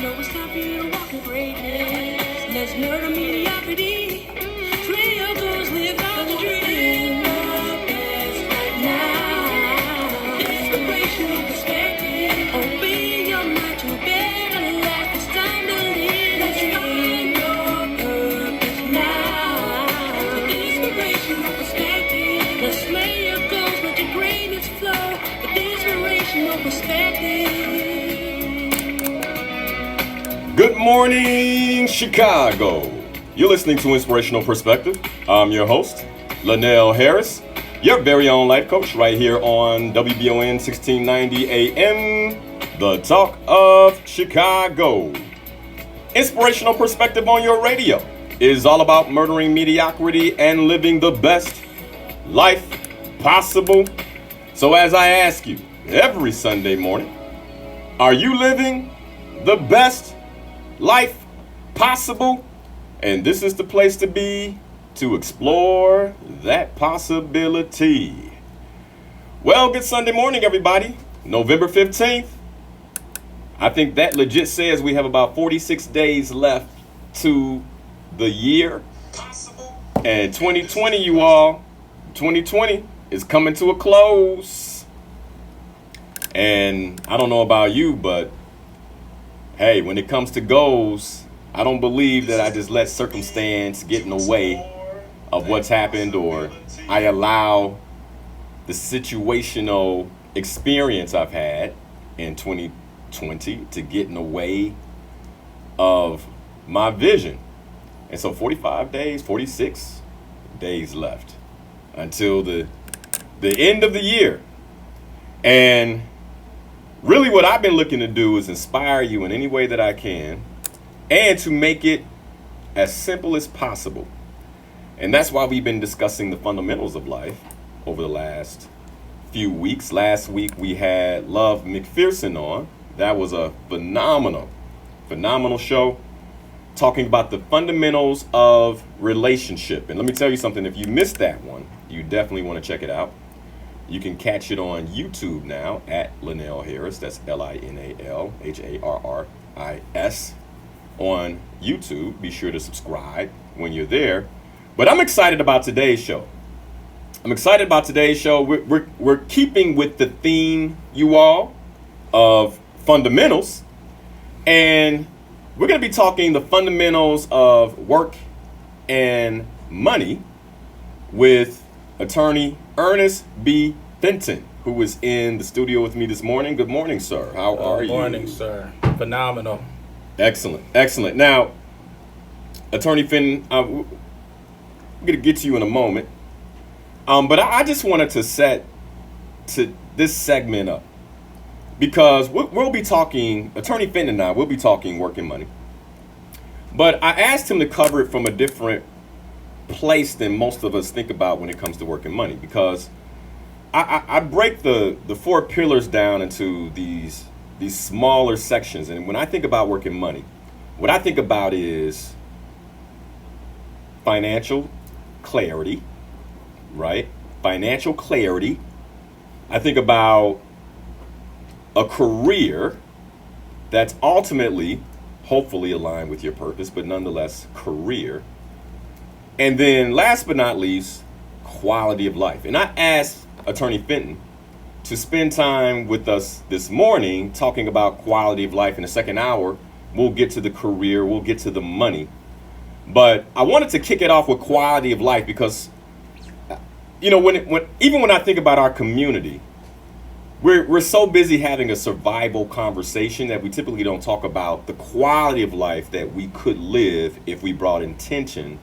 know it's time for you to walk in greatness. Let's murder mediocrity. Free your goals, live out the dream. Now, inspirational perspective. Open your mind to a better life. It's time to live. Let's find your purpose now. Inspirational perspective. Let's slay your goals, let your greatness flow. With inspirational perspective. Good morning, Chicago. You're listening to Inspirational Perspective. I'm your host, Linal Harris, your very own life coach, right here on WBON 1690 AM, the talk of Chicago. Inspirational Perspective on your radio is all about murdering mediocrity and living the best life possible. So as I ask you every Sunday morning, are you living the best life possible? And this is the place to be to explore that possibility. Well, good Sunday morning, everybody. November 15th. I think that legit says we have about 46 days left to the year. And 2020, you all, 2020 is coming to a close. And I don't know about you, but hey, when it comes to goals, I don't believe that I just let circumstance get in the way of what's happened, or I allow the situational experience I've had in 2020 to get in the way of my vision. And so 46 days left until the end of the year. And really what I've been looking to do is inspire you in any way that I can and to make it as simple as possible. And that's why we've been discussing the fundamentals of life over the last few weeks. Last week we had Love McPherson on. That was a phenomenal show talking about the fundamentals of relationship. And let me tell you something, if you missed that one, you definitely want to check it out. You can catch it on YouTube now at Linal Harris. That's LINALHARRIS on YouTube. Be sure to subscribe when you're there. But I'm excited about today's show. We're keeping with the theme, you all, of fundamentals. And we're going to be talking the fundamentals of work and money with Attorney Ernest Fenton, who is in the studio with me this morning. Good morning, sir. How are you? Good morning, sir. Phenomenal. Excellent. Now, Attorney Fenton, we're going to get to you in a moment. But I just wanted to set this segment up because we'll be talking, Attorney Fenton and I will be talking work and money. But I asked him to cover it from a different place than most of us think about when it comes to work and money, because I break the four pillars down into these smaller sections. And when I think about work and money, what I think about is financial clarity, right? Financial clarity. I think about a career that's ultimately, hopefully aligned with your purpose, but nonetheless, career. And then last but not least, quality of life. And I asked Attorney Fenton to spend time with us this morning talking about quality of life. In the second hour, we'll get to the career, we'll get to the money. But I wanted to kick it off with quality of life because, you know, when I think about our community, we're so busy having a survival conversation that we typically don't talk about the quality of life that we could live if we brought intention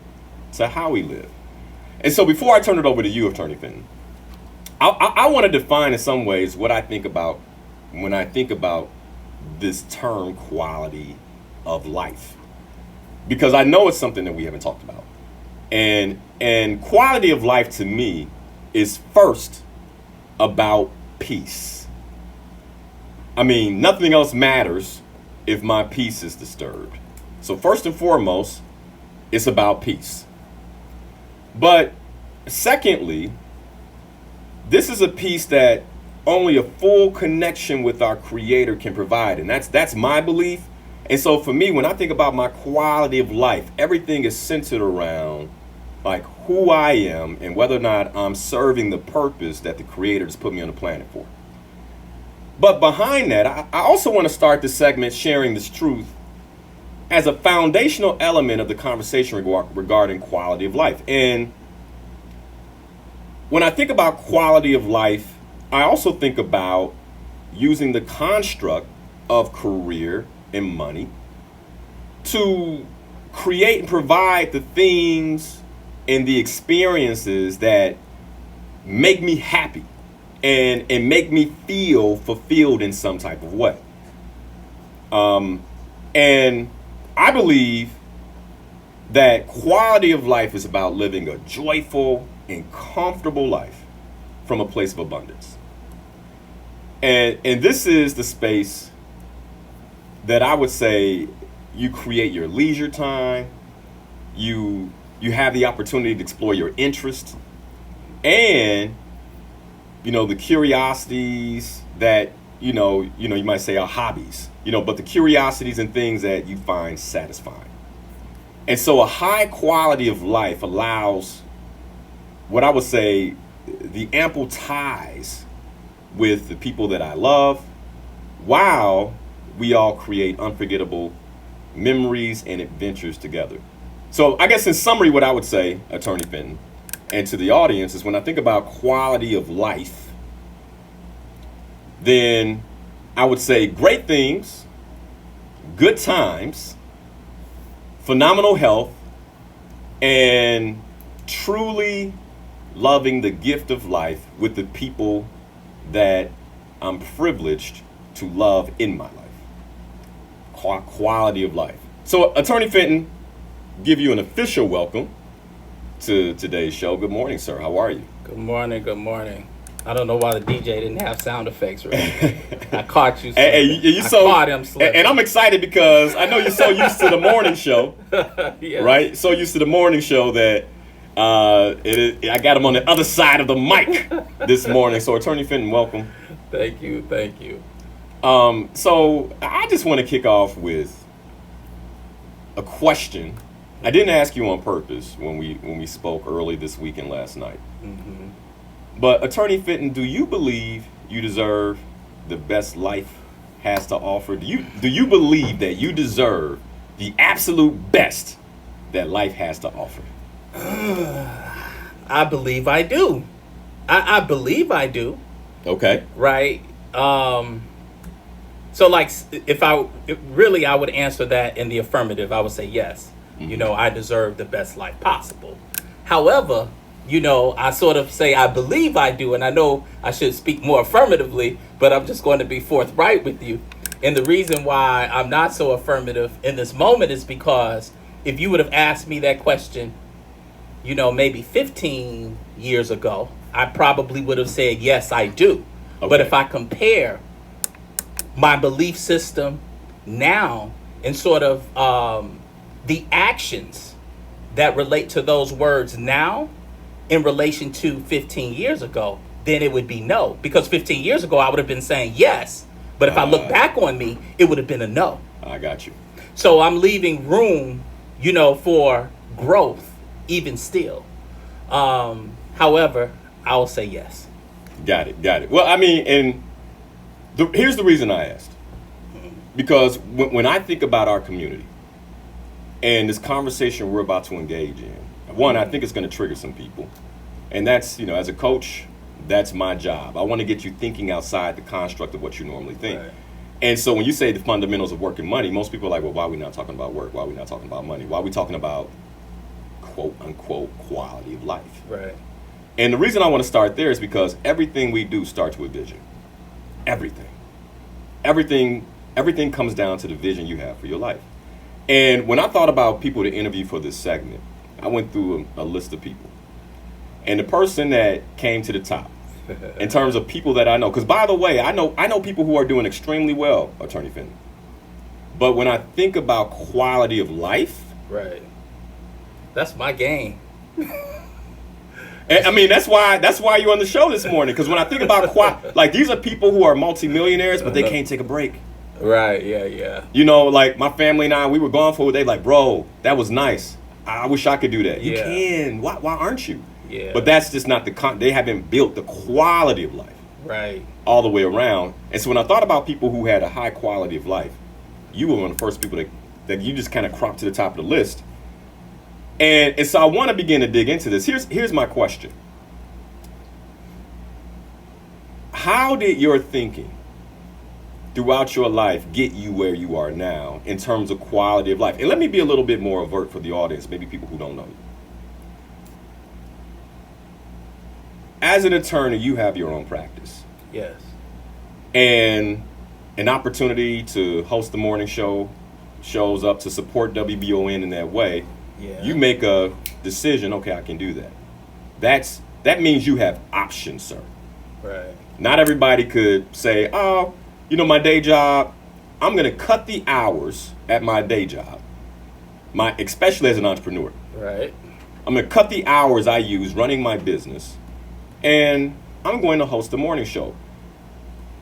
to how we live. And so before I turn it over to you, Attorney Fenton, I want to define in some ways what I think about when I think about this term quality of life, because I know it's something that we haven't talked about. And quality of life to me is first about peace. I mean, nothing else matters if my peace is disturbed. So first and foremost, it's about peace. But secondly, this is a peace that only a full connection with our Creator can provide. And that's my belief. And so for me, when I think about my quality of life, everything is centered around like who I am and whether or not I'm serving the purpose that the Creator has put me on the planet for. But behind that, I also want to start this segment sharing this truth as a foundational element of the conversation regarding quality of life. And when I think about quality of life, I also think about using the construct of career and money to create and provide the things and the experiences that make me happy and make me feel fulfilled in some type of way. And I believe that quality of life is about living a joyful and comfortable life from a place of abundance. And this is the space that I would say you create your leisure time, you have the opportunity to explore your interests, and the curiosities that you might say are hobbies, but the curiosities and things that you find satisfying. And so a high quality of life allows what I would say the ample ties with the people that I love, while we all create unforgettable memories and adventures together. So I guess in summary, what I would say, Attorney Fenton, and to the audience, is when I think about quality of life, then I would say great things, good times, phenomenal health, and truly loving the gift of life with the people that I'm privileged to love in my life. Quality of life. So, Attorney Fenton, give you an official welcome to today's show. Good morning, sir. How are you? Good morning. Good morning. I don't know why the DJ didn't have sound effects ready. I caught you. I caught him slipping. And I'm excited because I know you're so used to the morning show, yes. Right? So used to the morning show that I got him on the other side of the mic this morning. So, Attorney Fenton, welcome. Thank you. So I just want to kick off with a question. I didn't ask you on purpose when we spoke early this week and last night. Mm-hmm. But Attorney Fenton, do you believe you deserve the best life has to offer? Do you believe that you deserve the absolute best that life has to offer? I believe I do. I believe I do. Okay. Right. So like I would answer that in the affirmative. I would say yes. Mm-hmm. I deserve the best life possible. However, I sort of say I believe I do, and I know I should speak more affirmatively, but I'm just going to be forthright with you. And the reason why I'm not so affirmative in this moment is because if you would have asked me that question, maybe 15 years ago, I probably would have said, yes, I do. Okay. But if I compare my belief system now and sort of the actions that relate to those words now in relation to 15 years ago, then it would be no. Because 15 years ago, I would have been saying yes. But if I look back on me, it would have been a no. I got you. So I'm leaving room, for growth, even still. However, I'll say yes. Got it. Well, I mean, and here's the reason I asked. Because when I think about our community and this conversation we're about to engage in, one, I think it's going to trigger some people. And that's, as a coach, that's my job. I want to get you thinking outside the construct of what you normally think. Right. And so when you say the fundamentals of work and money, most people are like, well, why are we not talking about work? Why are we not talking about money? Why are we talking about quote unquote quality of life? Right. And the reason I want to start there is because everything we do starts with vision. Everything comes down to the vision you have for your life. And when I thought about people to interview for this segment, I went through a list of people. And the person that came to the top in terms of people that I know, because by the way, I know people who are doing extremely well, Attorney Fenton. But when I think about quality of life, right, that's my game. I mean, that's why you're on the show this morning. Because when I think about like these are people who are multimillionaires, but they can't take a break. Right. Yeah. Yeah. You know, like my family and I, we were gone for a day. Like, bro, that was nice. I wish I could do that. You Yeah. can. Why aren't you? Yeah. But that's just not they haven't built the quality of life Right. all the way around. And so when I thought about people who had a high quality of life, you were one of the first people that you just kind of cropped to the top of the list. And so I want to begin to dig into this. Here's my question. How did your thinking throughout your life get you where you are now in terms of quality of life? And let me be a little bit more overt for the audience, maybe people who don't know you. As an attorney, you have your own practice. Yes. And an opportunity to host the morning show shows up to support WBON in that way. Yeah. You make a decision, okay, I can do that. That means you have options, sir. Right. Not everybody could say, oh, you know, my day job, I'm going to cut the hours at my day job, especially as an entrepreneur. Right. I'm going to cut the hours I use running my business, and I'm going to host a morning show.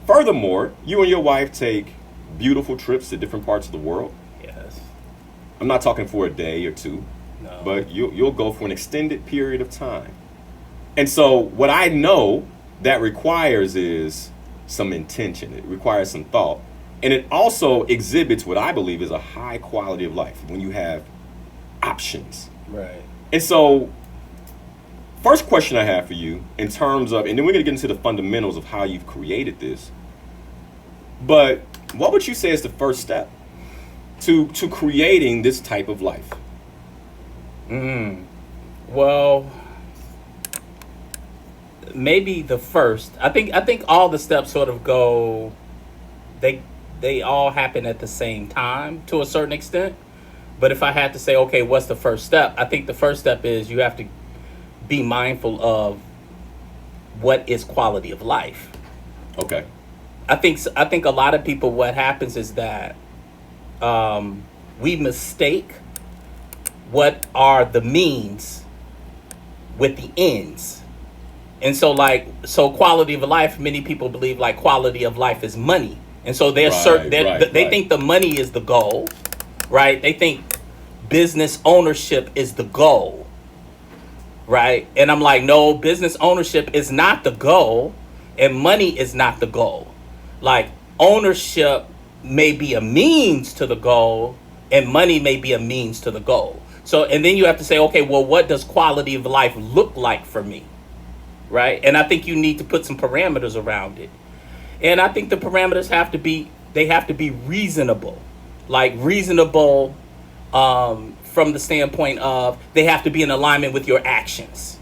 Furthermore, you and your wife take beautiful trips to different parts of the world. Yes. I'm not talking for a day or two, No. but you'll go for an extended period of time. And so what I know that requires is some intention. It requires some thought. And it also exhibits what I believe is a high quality of life when you have options. Right. And so, first question I have for you in terms of, and then we're going to get into the fundamentals of how you've created this. But what would you say is the first step to creating this type of life? Well, maybe the first. I think all the steps sort of go. They all happen at the same time to a certain extent. But if I had to say, okay, what's the first step? I think the first step is you have to be mindful of what is quality of life. Okay. I think a lot of people, what happens is that we mistake what are the means with the ends. And so quality of life, many people believe like quality of life is money. And so they're they think the money is the goal, right? They think business ownership is the goal, right? And I'm like, no, business ownership is not the goal, and money is not the goal. Like, ownership may be a means to the goal, and money may be a means to the goal. So, and then you have to say, okay, well, what does quality of life look like for me, right? And I think you need to put some parameters around it. And I think the parameters have to be reasonable, like reasonable from the standpoint of they have to be in alignment with your actions.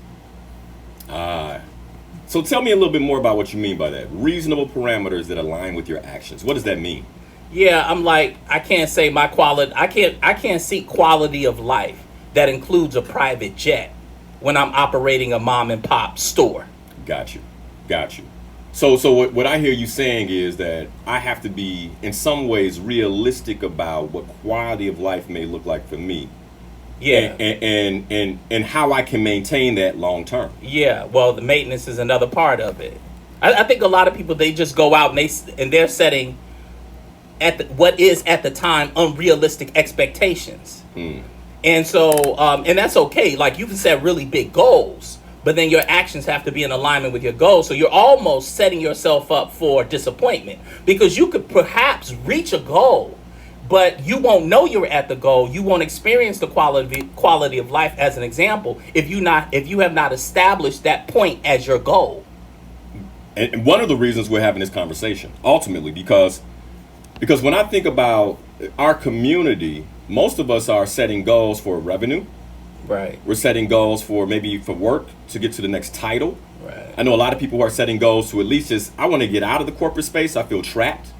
So tell me a little bit more about what you mean by that. Reasonable parameters that align with your actions. What does that mean? Yeah, I'm like, I can't say my quality. I can't seek quality of life that includes a private jet when I'm operating a mom and pop store. Got you. So what I hear you saying is that I have to be, in some ways, realistic about what quality of life may look like for me. Yeah. And how I can maintain that long term. Yeah. Well, the maintenance is another part of it. I think a lot of people, they just go out and they're setting what is at the time unrealistic expectations. And so and that's okay. Like, you can set really big goals, but then your actions have to be in alignment with your goals. So you're almost setting yourself up for disappointment, because you could perhaps reach a goal, but you won't know you're at the goal. You won't experience the quality of life, as an example, if you have not established that point as your goal. And one of the reasons we're having this conversation, ultimately, because when I think about our community, most of us are setting goals for revenue. Right. We're setting goals for work to get to the next title. Right. I know a lot of people who are setting goals to at least I want to get out of the corporate space. I feel trapped.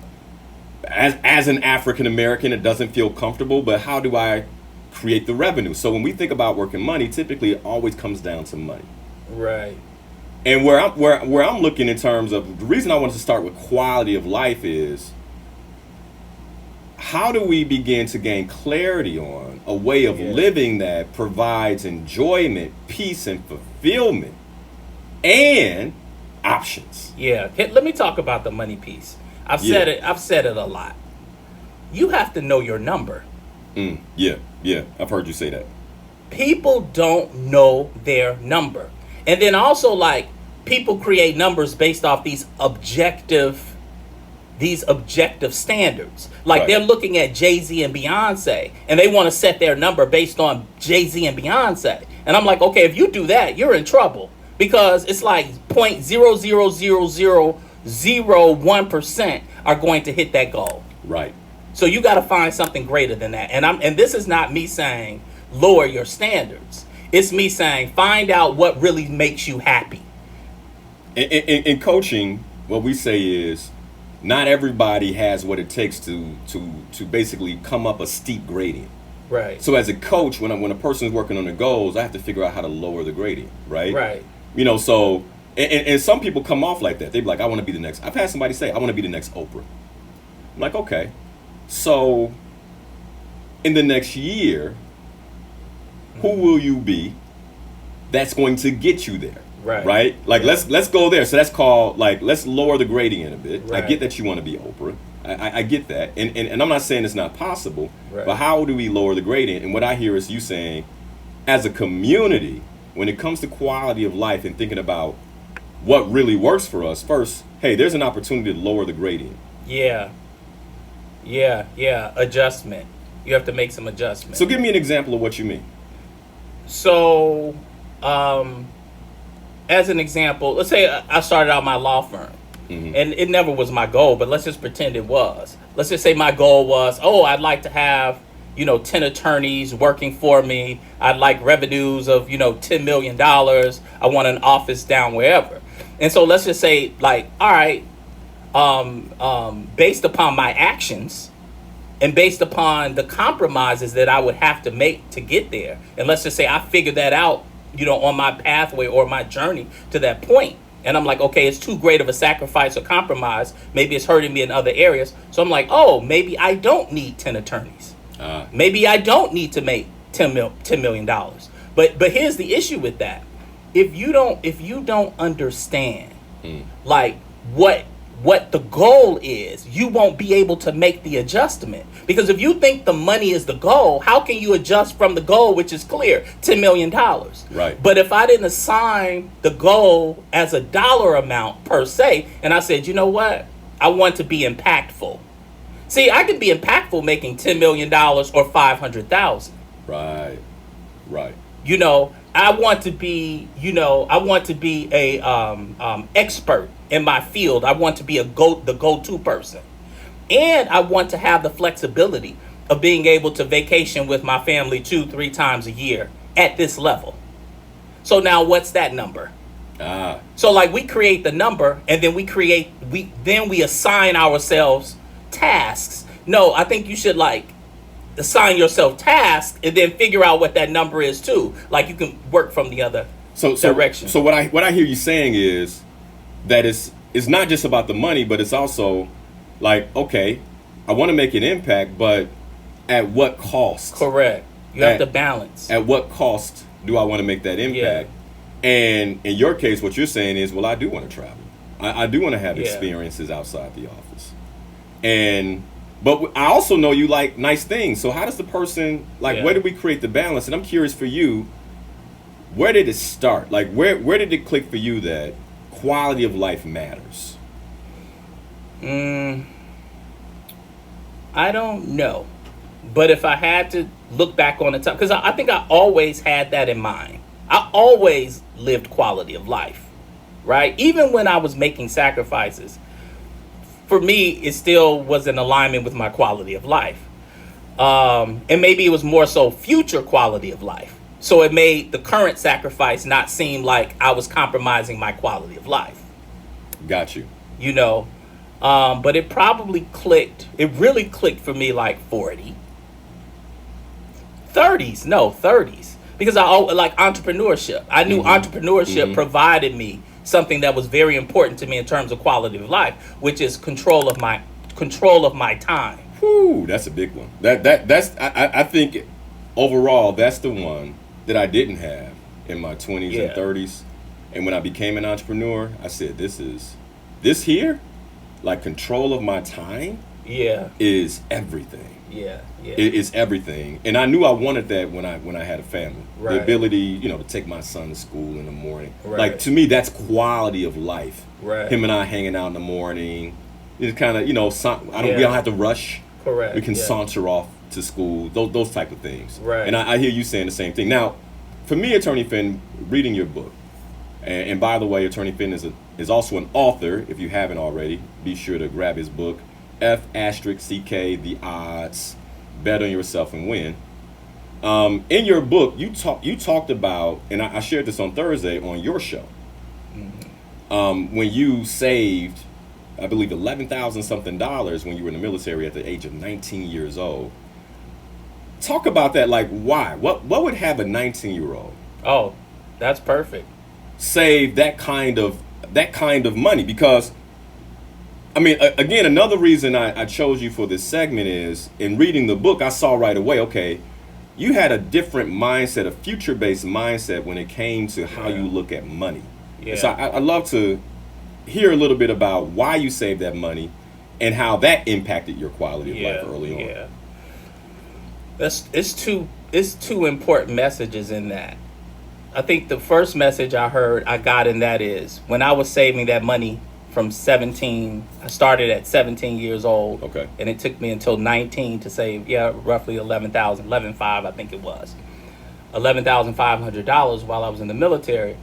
As an African American, it doesn't feel comfortable, but how do I create the revenue? So when we think about working money, typically it always comes down to money. Right. And where I'm looking in terms of the reason I wanted to start with quality of life is, how do we begin to gain clarity on a way of living that provides enjoyment, peace, and fulfillment, and options? Yeah. Let me talk about the money piece. I've said it a lot. you have to know your number. Yeah, I've heard you say that. People don't know their number. And then also, like, people create numbers based off these objective standards. Like, Right. they're looking at Jay-Z and Beyonce, and they want to set their number based on Jay-Z and Beyonce. And I'm like, okay, if you do that, you're in trouble, because it's like 0.00001% are going to hit that goal. Right. So you got to find something greater than that. And this is not me saying lower your standards. It's me saying find out what really makes you happy. In coaching, what we say is not everybody has what it takes to basically come up a steep gradient. Right. So as a coach, when a person's working on their goals, I have to figure out how to lower the gradient, right? Right. You know, so and some people come off like that. They be like, I want to be the next. I've had somebody say, I want to be the next Oprah. I'm like, okay. So in the next year, who will you be that's going to get you there? Right. Right? Like, let's go there. So that's called, like, let's lower the gradient a bit. Right. I get that you want to be Oprah. I get that. And I'm not saying it's not possible, Right. but how do we lower the gradient? And what I hear is you saying, as a community, when it comes to quality of life and thinking about what really works for us, first, hey, there's an opportunity to lower the gradient. Yeah. Adjustment. You have to make some adjustments. So give me an example of what you mean. So, as an example, let's say I started out my law firm, and it never was my goal, but let's just pretend it was. Let's just say my goal was, I'd like to have, 10 attorneys working for me. I'd like revenues of, $10 million. I want an office down wherever. And so let's just say, like, all right, based upon my actions and based upon the compromises that I would have to make to get there, and let's just say I figured that out, on my pathway or my journey to that point, and I'm like, okay, it's too great of a sacrifice or compromise. Maybe it's hurting me in other areas. So I'm like, maybe I don't need 10 attorneys. Maybe I don't need to make $10 million. But here's the issue with that. If you don't understand like what the goal is, you won't be able to make the adjustment. Because if you think the money is the goal, how can you adjust from the goal, which is clear, $10 million? Right. But if I didn't assign the goal as a dollar amount per se, and I said, you know what? I want to be impactful. See, I could be impactful making $10 million or $500,000. Right. I want to be, a expert in my field. I want to be the go-to person. And I want to have the flexibility of being able to vacation with my family 2-3 times a year at this level. So now what's that number? So like we create the number, and then we assign ourselves tasks. No, I think you should like assign yourself tasks and then figure out what that number is too. Like you can work from the other direction. So what I hear you saying is that it's not just about the money, but it's also like, okay, I want to make an impact, but at what cost? Correct. You have to balance. At what cost do I want to make that impact? Yeah. And in your case, what you're saying is, well, I do want to travel. I do want to have experiences outside the office. But I also know you like nice things. So how does the person, like, where do we create the balance? And I'm curious for you, where did it start? Like, where did it click for you that quality of life matters? I don't know. But if I had to look back on the time, because I think I always had that in mind. I always lived quality of life, right? Even when I was making sacrifices, for me, it still was in alignment with my quality of life. And maybe it was more so future quality of life. So it made the current sacrifice not seem like I was compromising my quality of life. Got you. But it probably clicked. It really clicked for me like 30s. Because I like entrepreneurship. I knew entrepreneurship provided me something that was very important to me in terms of quality of life, which is control of my time. Whew, that's a big one. I think overall that's the one that I didn't have in my 20s and 30s. And when I became an entrepreneur, I said, this here, like control of my time. Yeah. is everything. Yeah. Yeah. It's everything, and I knew I wanted that when I had a family. Right. The ability, to take my son to school in the morning. Right. Like, to me, that's quality of life. Right. Him and I hanging out in the morning. It's kind of, we Yeah. don't have to rush. Correct. We can yeah. saunter off to school. Those type of things. Right. And I hear you saying the same thing. Now, for me, Attorney Fenton, reading your book, and by the way, Attorney Fenton is also an author. If you haven't already, be sure to grab his book, F***CK, The Odds, Bet on Yourself and Win. In your book, you talked about, and I shared this on Thursday on your show, when you saved, I believe, $11,000 something when you were in the military at the age of 19 years old. Talk about that. Like, why? What would have a 19-year-old? Oh, that's perfect. Save that kind of money? Because, I mean, again, another reason I chose you for this segment is, in reading the book, I saw right away, okay, you had a different mindset, a future-based mindset when it came to how you look at money. Yeah. So I'd love to hear a little bit about why you saved that money and how that impacted your quality of life early on. Yeah. It's two important messages in that. I think the first message I got in that is, when I was saving that money from 17, I started at 17 years old. Okay. And it took me until 19 to save, roughly $11,500, I think it was. $11,500 while I was in the military.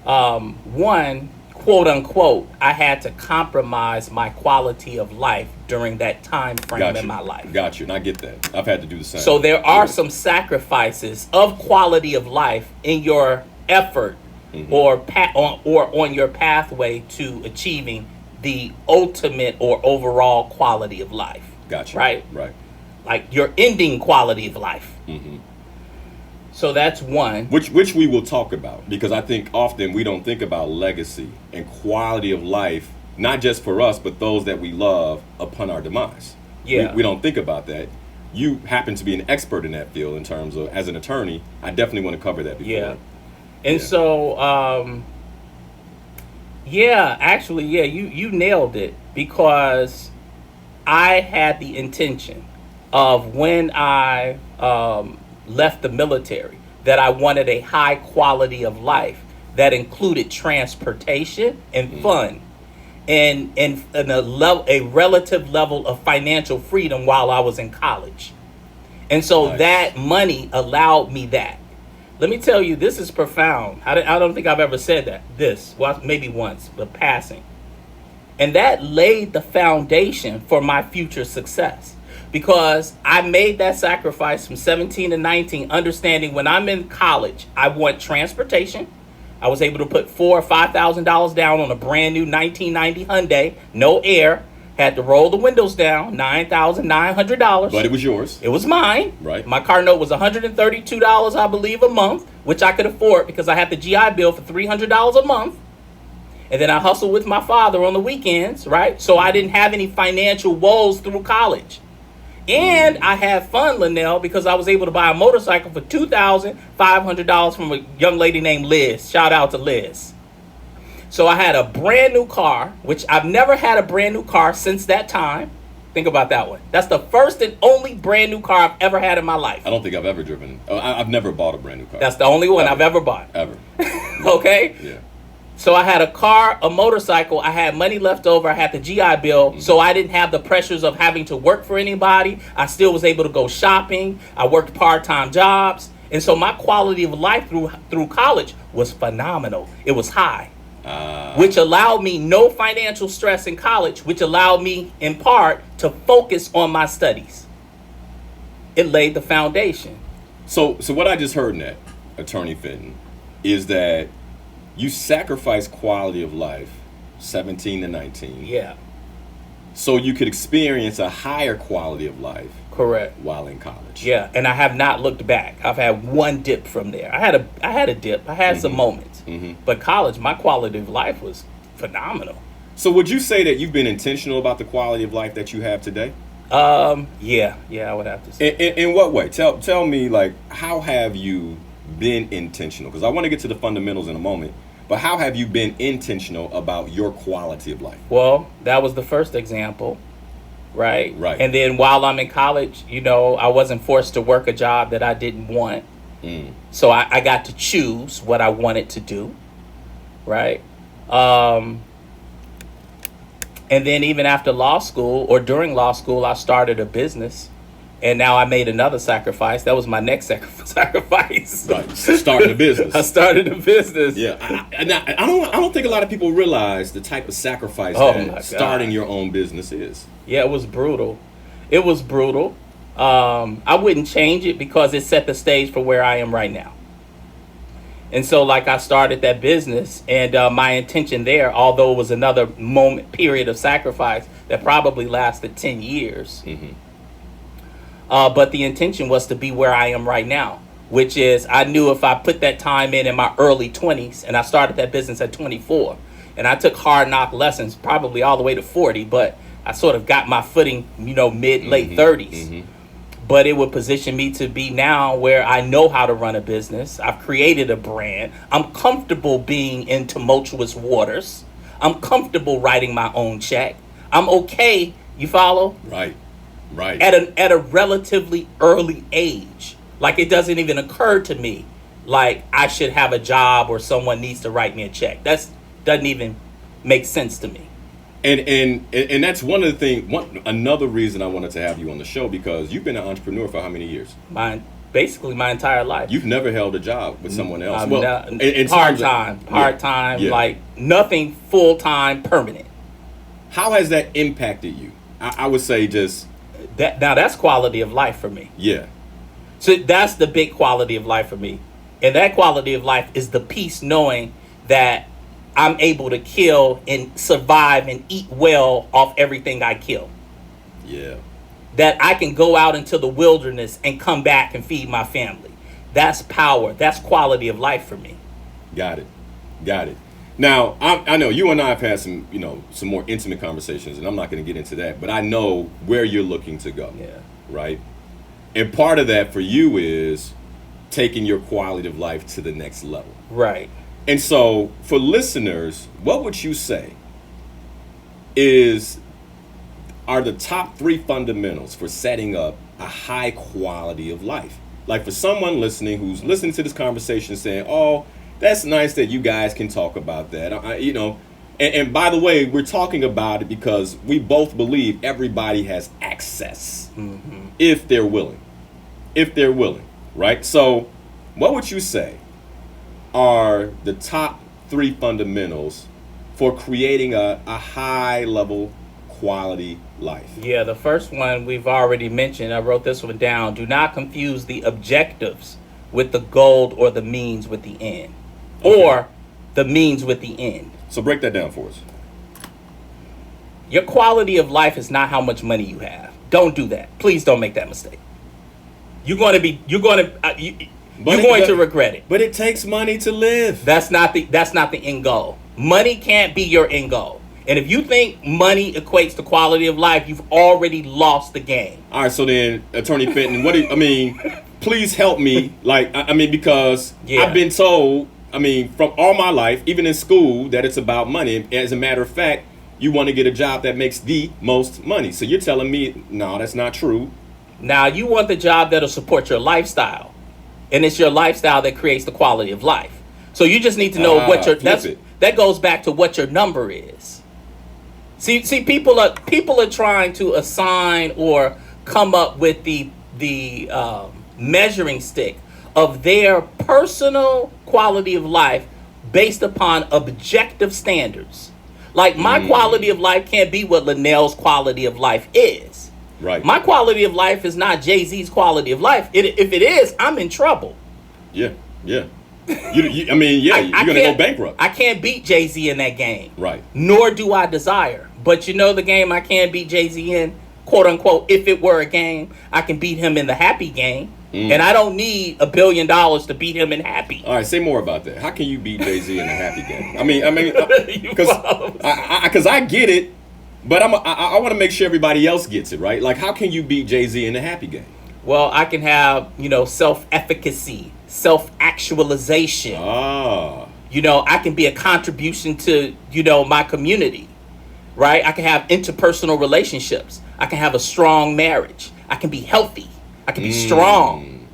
One, quote unquote, I had to compromise my quality of life during that time frame in my life. Got you. And I get that. I've had to do the same. So there are some sacrifices of quality of life in your effort or on your pathway to achieving the ultimate or overall quality of life. Got you. Right? Right. Like your ending quality of life. So that's one. Which we will talk about, because I think often we don't think about legacy and quality of life, not just for us, but those that we love upon our demise. Yeah. We don't think about that. You happen to be an expert in that field in terms of, as an attorney, I definitely want to cover that before. Yeah. And so, you nailed it, because I had the intention of, when I left the military, that I wanted a high quality of life that included transportation and fun and a relative level of financial freedom while I was in college. And so that money allowed me that. Let me tell you, this is profound. I don't think I've ever said that. Well, maybe once, but passing. And that laid the foundation for my future success, because I made that sacrifice from 17 to 19, understanding when I'm in college, I want transportation. I was able to put $4,000 or $5,000 down on a brand new 1990 Hyundai, no air. Had to roll the windows down, $9,900. But it was yours. It was mine. Right. My car note was $132, I believe, a month, which I could afford because I had the GI Bill for $300 a month. And then I hustled with my father on the weekends, right? So I didn't have any financial woes through college. And I had fun, Linal, because I was able to buy a motorcycle for $2,500 from a young lady named Liz. Shout out to Liz. So I had a brand new car, which I've never had a brand new car since that time. Think about that one. That's the first and only brand new car I've ever had in my life. I don't think I've ever driven. I've never bought a brand new car. That's the only one I've ever bought. Ever. Okay? Yeah. So I had a car, a motorcycle, I had money left over, I had the GI Bill, so I didn't have the pressures of having to work for anybody. I still was able to go shopping. I worked part-time jobs. And so my quality of life through college was phenomenal. It was high, which allowed me no financial stress in college, which allowed me, in part, to focus on my studies. It laid the foundation. So what I just heard in that, Attorney Fenton, is that you sacrifice quality of life, 17 to 19. Yeah. So you could experience a higher quality of life. Correct. While in college. Yeah, and I have not looked back. I've had one dip from there. I had a dip. I had some moments. But college, my quality of life was phenomenal. So would you say that you've been intentional about the quality of life that you have today? Yeah, I would have to say. In what way? Tell me, like, how have you been intentional? Because I want to get to the fundamentals in a moment. But how have you been intentional about your quality of life? Well, that was the first example. right? Right. And then while I'm in college, I wasn't forced to work a job that I didn't want. So I got to choose what I wanted to do, right? And then even after law school or during law school, I started a business. And now I made another sacrifice. That was my next sacrifice. Right. Starting a business. I started a business. Yeah. I don't think a lot of people realize the type of sacrifice that starting your own business is. Yeah, it was brutal. It was brutal. I wouldn't change it because it set the stage for where I am right now. And so, I started that business, and my intention there, although it was another period of sacrifice that probably lasted 10 years, but the intention was to be where I am right now, which is I knew if I put that time in my early 20s, and I started that business at 24, and I took hard knock lessons probably all the way to 40, but I sort of got my footing, late 30s. But it would position me to be now where I know how to run a business. I've created a brand. I'm comfortable being in tumultuous waters. I'm comfortable writing my own check. I'm okay. You follow? Right. At a relatively early age. It doesn't even occur to me I should have a job or someone needs to write me a check. That doesn't even make sense to me. And that's one of the things. Another reason I wanted to have you on the show, because you've been an entrepreneur for how many years? Basically my entire life. You've never held a job with someone else. Part time, nothing full time, permanent. How has that impacted you? I would say just that. Now that's quality of life for me. Yeah. So that's the big quality of life for me, and that quality of life is the peace knowing that I'm able to kill and survive and eat well off everything I kill. Yeah. That I can go out into the wilderness and come back and feed my family. That's power. That's quality of life for me. Got it. Now, I know you and I have had some more intimate conversations, and I'm not going to get into that, but I know where you're looking to go. Yeah. Right? And part of that for you is taking your quality of life to the next level. Right. And so, for listeners, what would you say are the top 3 fundamentals for setting up a high quality of life? For someone listening who's listening to this conversation saying, oh, that's nice that you guys can talk about that. And by the way, we're talking about it because we both believe everybody has access if they're willing. Right? So, what would you say are the top 3 fundamentals for creating a high level quality life? Yeah, the first one we've already mentioned. I wrote this one down. Do not confuse the objectives with the goal or the means with the end. Okay. Or the means with the end. So break that down for us. Your quality of life is not how much money you have. Don't do that. Please don't make that mistake. You're going to regret it. But it takes money to live. That's not the end goal. Money can't be your end goal. And if you think money equates to quality of life, you've already lost the game. All right, so then, Attorney Fenton, please help me. Because I've been told, from all my life, even in school, that it's about money. As a matter of fact, you want to get a job that makes the most money. So you're telling me, no, that's not true. Now, you want the job that'll support your lifestyle. And it's your lifestyle that creates the quality of life. So you just need to know that goes back to what your number is. See, people are trying to assign or come up with the measuring stick of their personal quality of life based upon objective standards. My quality of life can't be what Linal's quality of life is. Right. My quality of life is not Jay-Z's quality of life. If it is, I'm in trouble. Yeah. You're gonna go bankrupt. I can't beat Jay-Z in that game. Right. Nor do I desire. But the game I can beat Jay-Z in, quote unquote, if it were a game, I can beat him in the happy game. And I don't need $1 billion to beat him in happy. All right, say more about that. How can you beat Jay-Z in the happy game? Because I get it, but I want to make sure everybody else gets it, right? How can you beat Jay-Z in the happy game? Well, I can have, self-efficacy, self-actualization. I can be a contribution to, my community, right? I can have interpersonal relationships. I can have a strong marriage. I can be healthy. I can be strong.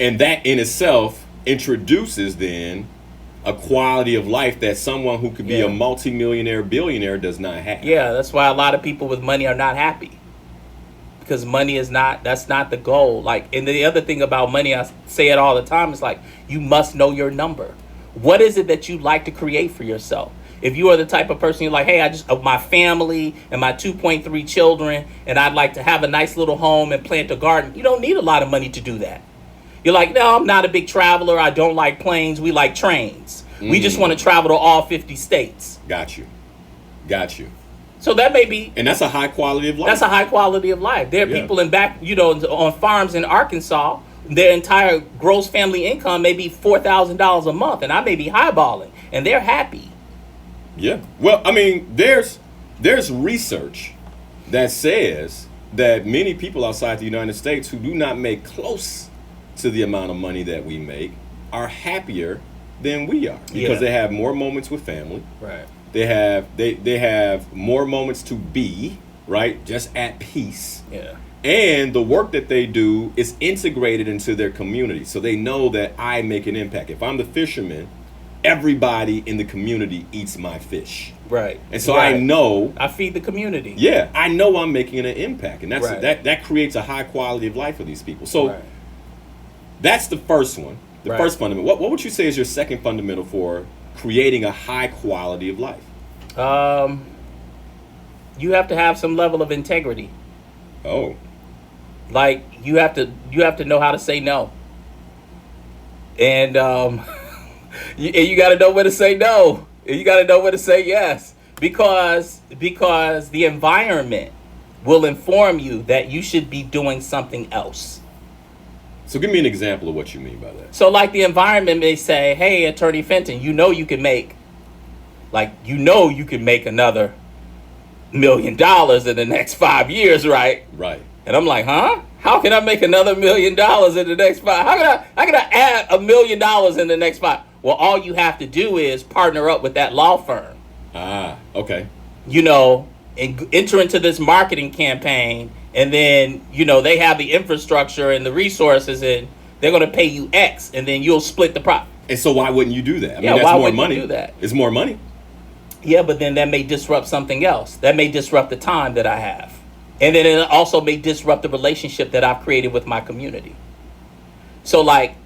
And that in itself introduces then a quality of life that someone who could be a multimillionaire, billionaire does not have. Yeah, that's why a lot of people with money are not happy. Because money is that's not the goal. Like, and the other thing about money, I say it all the time, is like, you must know your number. What is it that you like to create for yourself? If you are the type of person you're like, hey, I just my family and my 2.3 children, and I'd like to have a nice little home and plant a garden, you don't need a lot of money to do that. You're like, no, I'm not a big traveler. I don't like planes. We like trains. We just want to travel to all 50 states. Got you. So that may be, and that's a high quality of life. That's a high quality of life. There are people on farms in Arkansas, their entire gross family income may be $4,000 a month, and I may be highballing, and they're happy. Yeah. Well, I mean, there's research that says that many people outside the United States who do not make close to the amount of money that we make are happier than we are, because they have more moments with family. Right. They have more moments to be, right, just at peace. Yeah. And the work that they do is integrated into their community. So they know that I make an impact. If I'm the fisherman, everybody in the community eats my fish. Right. And so I know I feed the community. Yeah, I know I'm making an impact. And that's Right. that creates a high quality of life for these people. So that's the first one. The first fundamental. What would you say is your second fundamental for creating a high quality of life? You have to have some level of integrity. Oh. Like, you have to know how to say no. And you got to know when to say no. And you got to know when to say yes. Because the environment will inform you that you should be doing something else. So give me an example of what you mean by that. So like the environment may say, hey, Attorney Fenton, you can make another $1 million in the next 5 years, right? Right. And I'm like, huh? How can I make another $1 million in the next 5? How can I add $1 million in the next 5? Well, all you have to do is partner up with that law firm. Ah, okay. And enter into this marketing campaign, and then, they have the infrastructure and the resources, and they're going to pay you X, and then you'll split the profit. And so why wouldn't you do that? I mean, why that's more wouldn't money. you do that? It's more money. Yeah, but then that may disrupt something else. That may disrupt the time that I have. And then it also may disrupt the relationship that I've created with my community. So, like,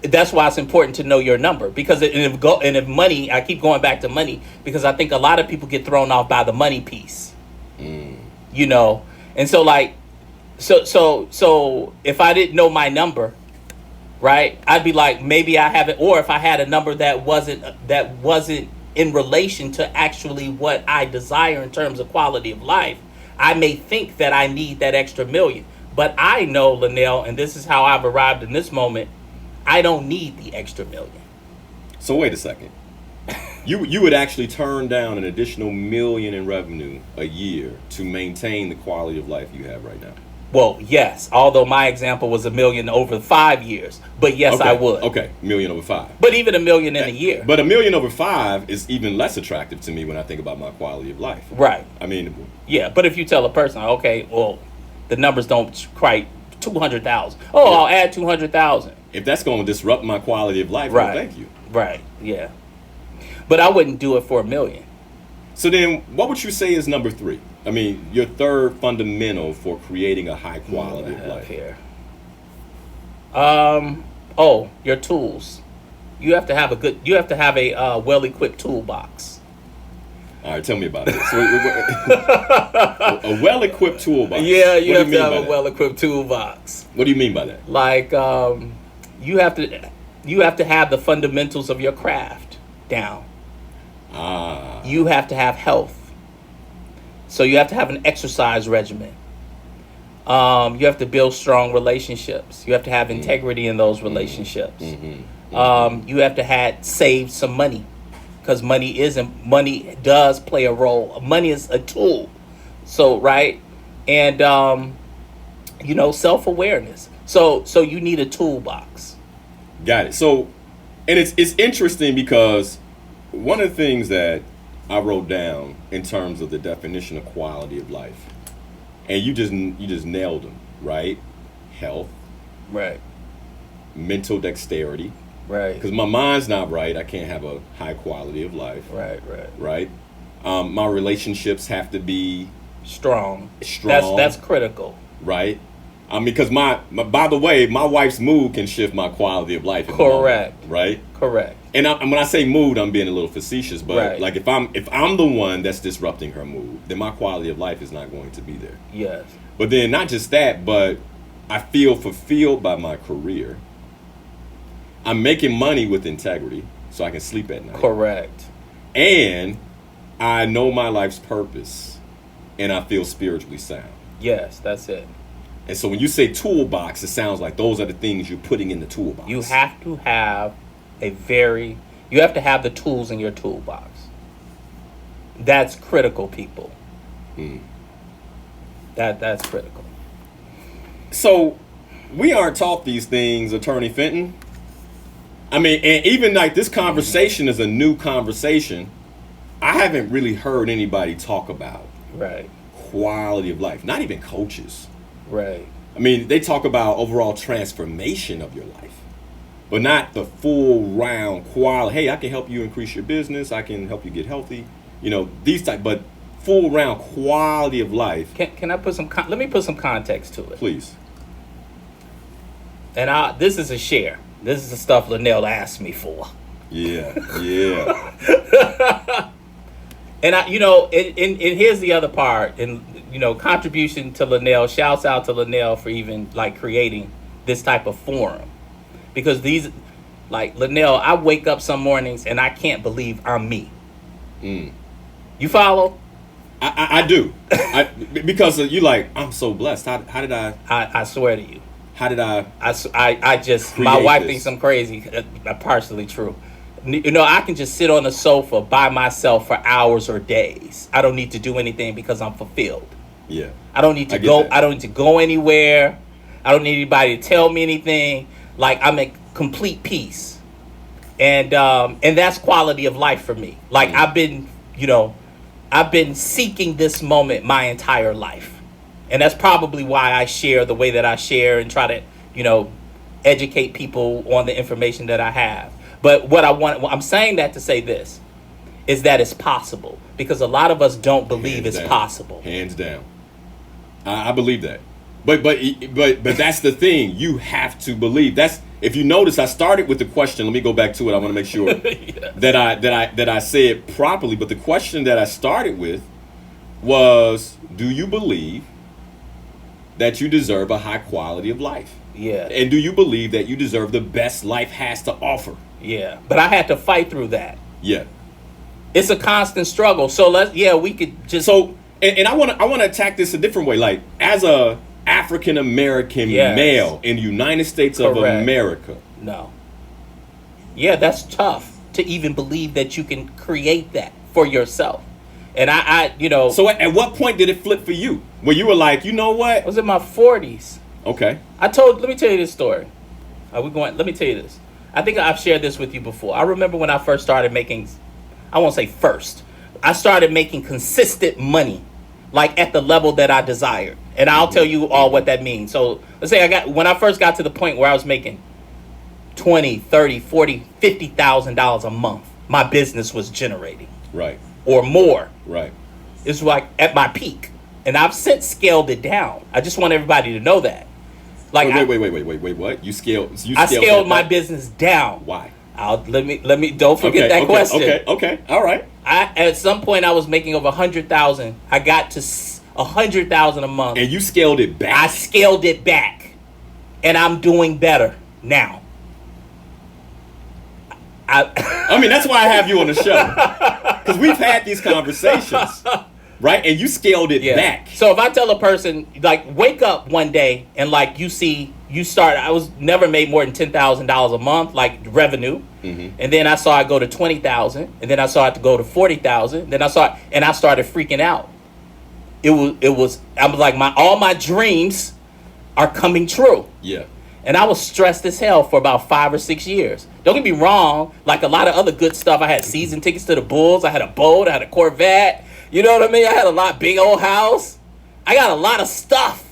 that's why it's important to know your number. Because if money, I keep going back to money, because I think a lot of people get thrown off by the money piece. And so, like, so if I didn't know my number, right, I'd be like, maybe I haven't, or if I had a number that wasn't in relation to actually what I desire in terms of quality of life, I may think that I need that extra $1 million. But I know, Linal, and this is how I've arrived in this moment, I don't need the extra $1 million. So wait a second. You would actually turn down an additional $1 million in revenue a year to maintain the quality of life you have right now? Well, yes. Although my example was $1 million over 5 years, but yes, okay. I would. Okay, $1 million over 5. But even $1 million in a year. But $1 million over 5 is even less attractive to me when I think about my quality of life. Right. I mean, yeah. But if you tell a person, okay, well, the numbers don't quite 200,000. Oh, yeah. I'll add 200,000. If that's going to disrupt my quality of life, right. Well, thank you. Right. Yeah. But I wouldn't do it for $1 million. So then, what would you say is number 3? I mean, your third fundamental for creating a high quality of life. Here. Your tools. You have to have a well-equipped toolbox. All right, tell me about it. So, a well-equipped toolbox. Yeah, you have to have a well-equipped toolbox. What do you mean by that? Like, you have to have the fundamentals of your craft down. You have to have health. So you have to have an exercise regimen. You have to build strong relationships. You have to have integrity in those relationships. You have to have saved some money, because money does play a role. Money is a tool. So, right. And, self-awareness. So you need a toolbox. Got it. So, and it's interesting because one of the things that I wrote down in terms of the definition of quality of life and you just nailed them, right? Health, Right. mental dexterity. Right. Because my mind's not right, I can't have a high quality of life. Right. Right. Right. My relationships have to be Strong. strong. That's critical. Right. Because my by the way, my wife's mood can shift my quality of life. in the moment, Correct. right. Correct. And when I say mood, I'm being a little facetious, but Right. like if I'm the one that's disrupting her mood, then my quality of life is not going to be there. Yes. But then not just that, but I feel fulfilled by my career. I'm making money with integrity, so I can sleep at night. Correct. And I know my life's purpose, and I feel spiritually sound. Yes, that's it. And so when you say toolbox, it sounds like those are the things you're putting in the toolbox. You have to have you have to have the tools in your toolbox. That's critical, people. That's critical. So we aren't taught these things, Attorney Fenton. I mean, and even like this conversation is a new conversation. I haven't really heard anybody talk about Right. quality of life, not even coaches. Right. I mean, they talk about overall transformation of your life, but not the full round quality. Hey, I can help you increase your business. I can help you get healthy. You know, these type, but full round quality of life. Can I put some let me put some context to it. Please. And this is a share. This is the stuff Linal asked me for. Yeah, yeah. And and here's the other part. And contribution to Linal. Shouts out to Linal for even like creating this type of forum, because these, like Linal, I wake up some mornings and I can't believe I'm me. You follow? I do. Because you like, I'm so blessed. How did I? I swear to you. How did I? I just, create my wife this? thinks I'm crazy. Partially true. I can just sit on the sofa by myself for hours or days. I don't need to do anything because I'm fulfilled. Yeah. I don't need to I get go. that. I don't need to go anywhere. I don't need anybody to tell me anything. Like, I'm at complete peace, and that's quality of life for me. Like, I've been seeking this moment my entire life. And that's probably why I share the way that I share and try to, educate people on the information that I have. But I'm saying that to say this, is that it's possible. Because a lot of us don't believe Hands it's down. possible. Hands down. I believe that. But that's the thing. You have to believe. That's, if you notice, I started with the question. Let me go back to it. I want to make sure Yes. that I say it properly. But the question that I started with was, do you believe that you deserve a high quality of life? Yeah. And do you believe that you deserve the best life has to offer? Yeah. But I had to fight through that. Yeah. It's a constant struggle. So we could just. So, and I want to attack this a different way. Like, as a African American Yes. male in the United States of Correct. America. No. Yeah, that's tough to even believe that you can create that for yourself. And So at what point did it flip for you? Where you were like, you know what? I was in my 40s. Okay. Let me tell you this story. Let me tell you this. I think I've shared this with you before. I remember when I first started making, I won't say first, I started making consistent money, like at the level that I desired. And I'll tell you all what that means. So let's say when I first got to the point where I was making $20, $30, $40, $50,000 a month, my business was generating. Right. Or more. Right. It's like at my peak. And I've since scaled it down. I just want everybody to know that. Like, Wait, what? You scaled I scaled my that? business down. Why? Let me don't forget that question. Okay. All right. At some point I was making over 100,000. I got to 100,000 a month. And you scaled it back. I scaled it back. And I'm doing better now. I mean, that's why I have you on the show. Because we've had these conversations. Right? And you scaled it back. So if I tell a person, like, wake up one day and, like, I was never made more than $10,000 a month, like, revenue. Mm-hmm. And then I saw it go to 20,000. And then I saw it to go to 40,000. Then I started freaking out. I was like, all my dreams are coming true. Yeah. And I was stressed as hell for about 5 or 6 years. Don't get me wrong. Like a lot of other good stuff. I had season tickets to the Bulls. I had a boat. I had a Corvette. You know what I mean? I had a big old house. I got a lot of stuff.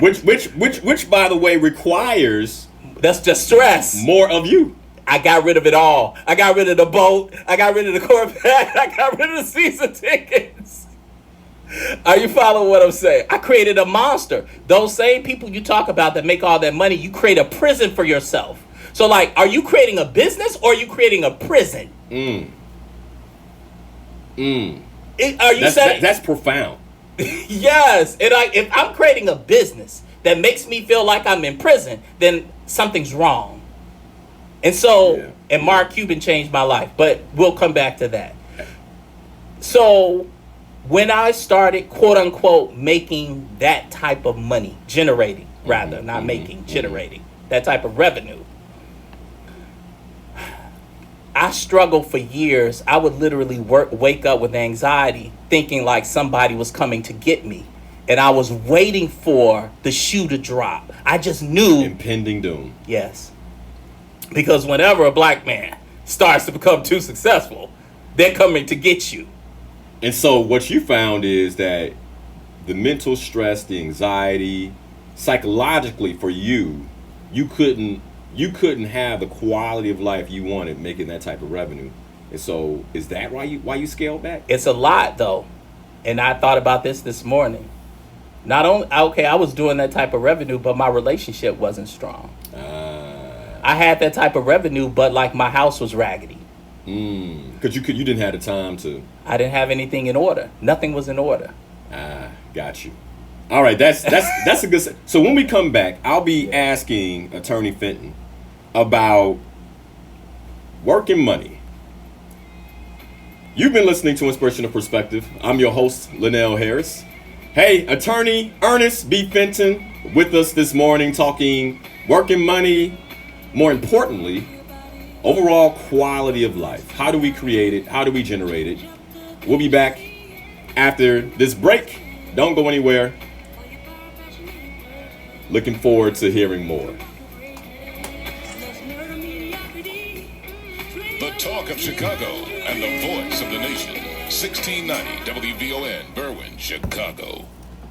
Which by the way requires That's just stress. more of you. I got rid of it all. I got rid of the boat. I got rid of the Corvette. I got rid of the season tickets. Are you following what I'm saying? I created a monster. Those same people you talk about that make all that money, you create a prison for yourself. So, like, are you creating a business or are you creating a prison? Are you saying that's profound? Yes? And if I'm creating a business that makes me feel like I'm in prison, then something's wrong. And so, and Mark Cuban changed my life, but we'll come back to that. So, when I started, quote unquote, making that type of money, generating, rather, not making, generating that type of revenue, I struggled for years. I would literally wake up with anxiety, thinking like somebody was coming to get me. And I was waiting for the shoe to drop. I just knew. Impending doom. Yes. Because whenever a black man starts to become too successful, they're coming to get you. And so what you found is that the mental stress, the anxiety, psychologically for you, you couldn't have the quality of life you wanted making that type of revenue. And so is that why you scaled back? It's a lot though. And I thought about this morning. Not only, okay, I was doing that type of revenue, but my relationship wasn't strong. I had that type of revenue, but like my house was raggedy. Because you didn't have the time to. I didn't have anything in order. Nothing was in order. Got you. All right, that's a good. So when we come back, I'll be asking Attorney Fenton about work and money. You've been listening to Inspirational Perspective. I'm your host, Linal Harris. Hey, Attorney Ernest B. Fenton with us this morning talking work and money. More importantly, overall quality of life. How do we create it? How do we generate it? We'll be back after this break. Don't go anywhere. Looking forward to hearing more. The talk of Chicago and the voice of the nation. 1690 WVON, Berwyn, Chicago.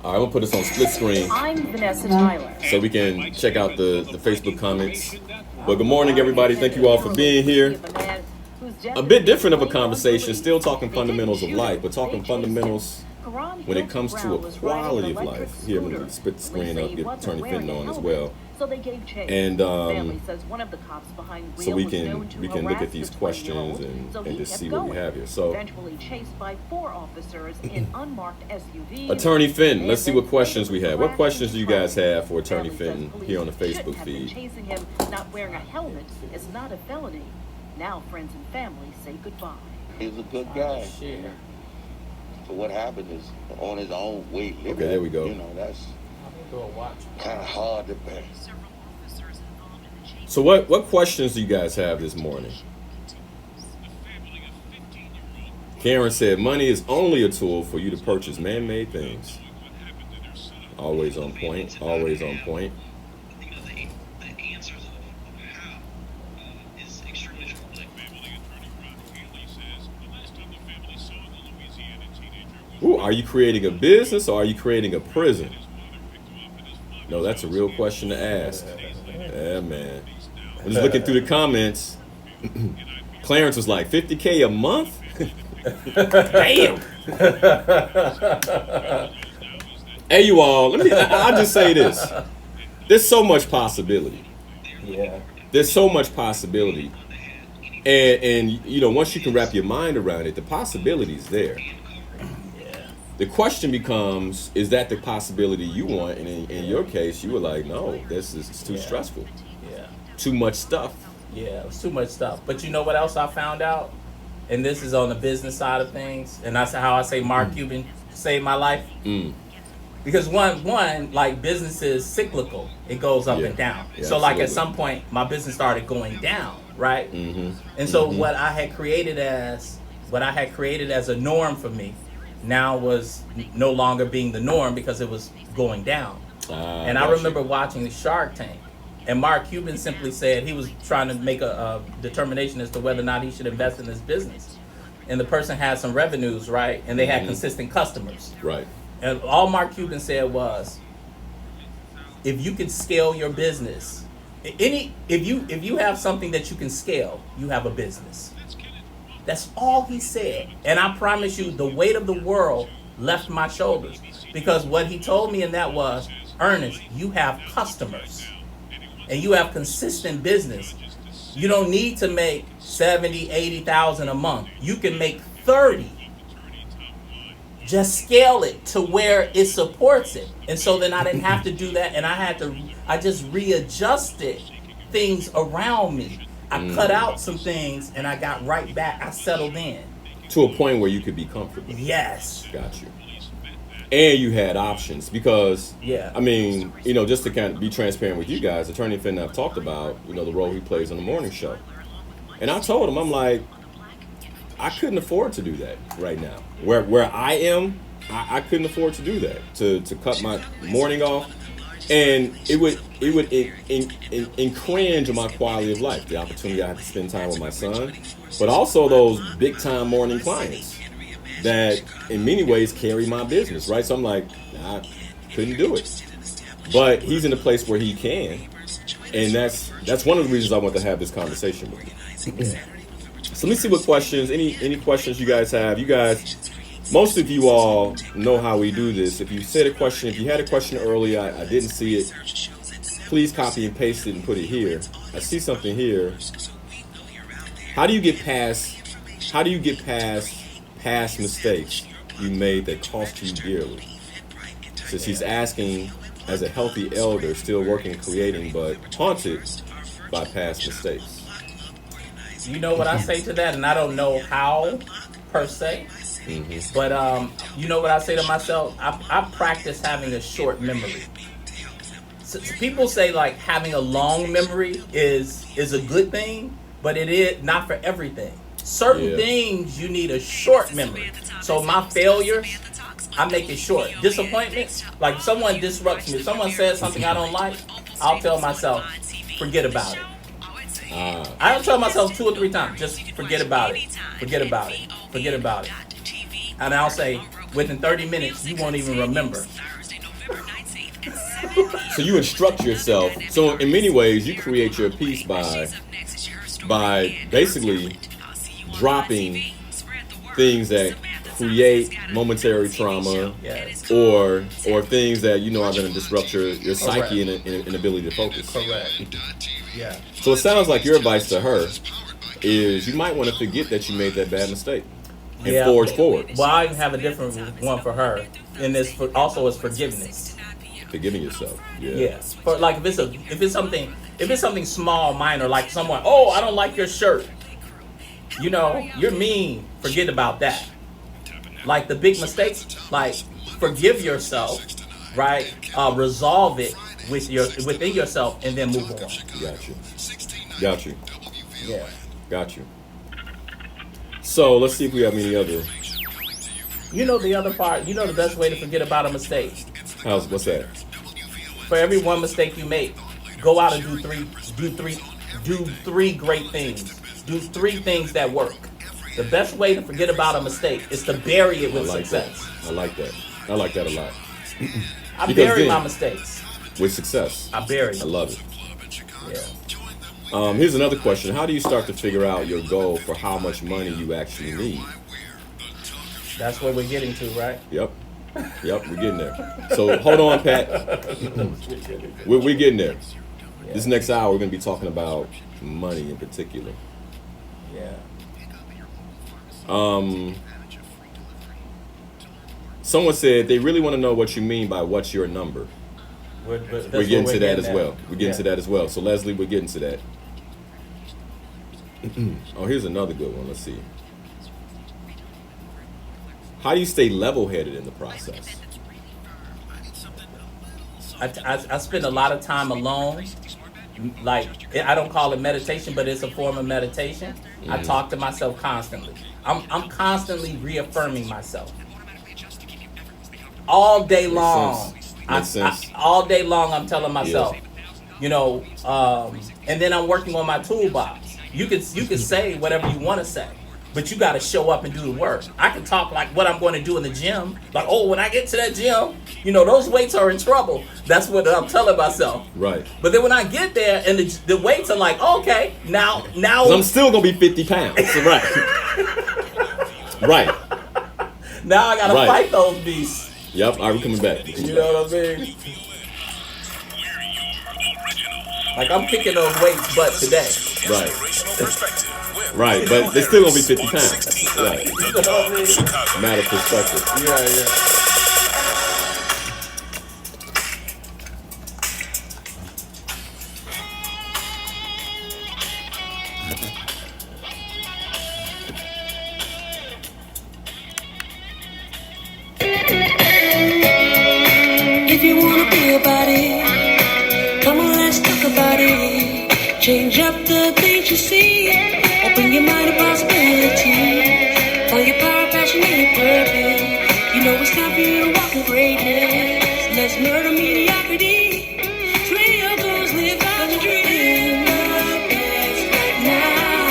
All right, we'll put this on split screen I'm Vanessa Tyler. so we can check out the Facebook comments. But good morning, everybody. Thank you all for being here. A bit different of a conversation, still talking fundamentals of life, but talking fundamentals when it comes to a quality of life. Here, I'm going to split the screen up, get Attorney Fenton on as well. And so we can look at these questions and just see what we have here. So, Attorney Fenton, let's see what questions we have. What questions do you guys have for Attorney Fenton here on the Facebook feed? Chasing him not wearing a helmet is not a felony. Now friends and family say goodbye. He's a good guy. So what happened is on his own way. Okay, there we go. You know, that's kind of hard to bear. So what questions do you guys have this morning? Karen said, money is only a tool for you to purchase man-made things. Always on point, always on point. Ooh, are you creating a business or are you creating a prison? No, that's a real question to ask. Yeah, man. I'm just looking through the comments. Clarence was like, 50K a month? Damn. Hey, you all, I'll just say this. There's so much possibility. Yeah. There's so much possibility. And you know, once you can wrap your mind around it, the possibility's there. The question becomes, is that the possibility you want? And in your case, you were like, no, this is too stressful. Yeah. Too much stuff. Yeah, it was too much stuff. But you know what else I found out? And this is on the business side of things. And that's how I say Mark Cuban saved my life. Because one, like business is cyclical. It goes up and down. Yeah, so like at absolutely. some point, my business started going down, right? And so what I had created as a norm for me now was no longer being the norm because it was going down. And I remember watching the Shark Tank, and Mark Cuban simply said he was trying to make a determination as to whether or not he should invest in this business. And the person had some revenues, right? And they had consistent customers. Right. And all Mark Cuban said was, if you can scale your business, if you have something that you can scale, you have a business. That's all he said. And I promise you, the weight of the world left my shoulders. Because what he told me in that was, Ernest, you have customers. And you have consistent business. You don't need to make 70, 80,000 a month. You can make 30. Just scale it to where it supports it. And so then I didn't have to do that. And I just readjusted things around me. I cut out some things and I got right back. I settled in. To a point where you could be comfortable. Yes. Got you. And you had options because, Yeah. I mean, just to kind of be transparent with you guys, Attorney Fenton have talked about, the role he plays on the morning show. And I told him, I'm like, I couldn't afford to do that right now. Where I am, I couldn't afford to do that, to cut my morning off. And it would infringe on my quality of life, the opportunity I have to spend time with my son, but also those big time morning clients that in many ways carry my business, right? So I'm like, nah, I couldn't do it. But he's in a place where he can, and that's one of the reasons I want to have this conversation with you. So let me see what questions, any questions you guys have. You guys, most of you all know how we do this. If you had a question earlier, I didn't see it, please copy and paste it and put it here. I see something here. How do you get past past mistakes you made that cost you dearly? Since he's asking, as a healthy elder, still working, creating, but haunted by past mistakes. You know what I say to that? And I don't know how, per se. But you know what I say to myself? I practice having a short memory. So people say like having a long memory is a good thing, but it is not for everything. Certain things you need a short memory. So my failures, I make it short. Disappointments, like if someone disrupts me, if someone says something I don't like, I'll tell myself, forget about it. I don't tell myself 2 or 3 times, just forget about it, forget about it, forget about it. And I'll say, within 30 minutes, you won't even remember. So you instruct yourself. So in many ways, you create your peace by basically dropping things that create momentary trauma, or things that are going to disrupt your psyche and ability to focus. Correct. Yeah. So it sounds like your advice to her is you might want to forget that you made that bad mistake and forge forward. Well, I have a different one for her, and this also is forgiveness. Forgiving yourself. Yeah. Yes. For like if it's something small, minor, like someone, oh, I don't like your shirt. You're mean. Forget about that. Like the big mistakes, like forgive yourself, right? Resolve it within yourself, and then move on. Got you. Yeah. Got you. So let's see if we have any other. The other part. The best way to forget about a mistake. What's that? For every one mistake you make, go out and do three great things. Do 3 things that work. The best way to forget about a mistake is to bury it with success. I like that. I like that a lot. I bury my mistakes. With success. I bury them. I love it. Yeah. Here's another question. How do you start to figure out your goal for how much money you actually need? That's what we're getting to, right? Yep, we're getting there. So hold on, Pat. We're getting there. Yeah. This next hour, we're going to be talking about money in particular. Yeah. Someone said they really want to know what you mean by what's your number. We're getting to that as well. We're getting to that as well. So Leslie, we're getting to that. Oh, here's another good one. Let's see. How do you stay level-headed in the process? I spend a lot of time alone. Like, I don't call it meditation, but it's a form of meditation. I talk to myself constantly. I'm constantly reaffirming myself. All day long. All day long, I'm telling myself, and then I'm working on my toolbox. You could say whatever you want to say, but you got to show up and do the work. I can talk like what I'm going to do in the gym. Like, oh, when I get to that gym, you know, those weights are in trouble. That's what I'm telling myself. Right. But then when I get there and the weights are like, okay, now 'Cause I'm still gonna be 50 pounds. Right. Right. now I got to Right. fight those beasts. Yep. All right, we're coming back. You know what I mean? Like I'm kicking those weights butt today. Right. Right, but they're still gonna be 50 pounds. Right. You know what I mean? Matter of perspective. Yeah. If you wanna be about it, come on, let's talk about it. Change up the things you see. Open your mind to possibilities. Find your power, passion, and your purpose. You know it's time for you to walk in greatness. Let's murder mediocrity. Free your goals, live out your dream. Right now,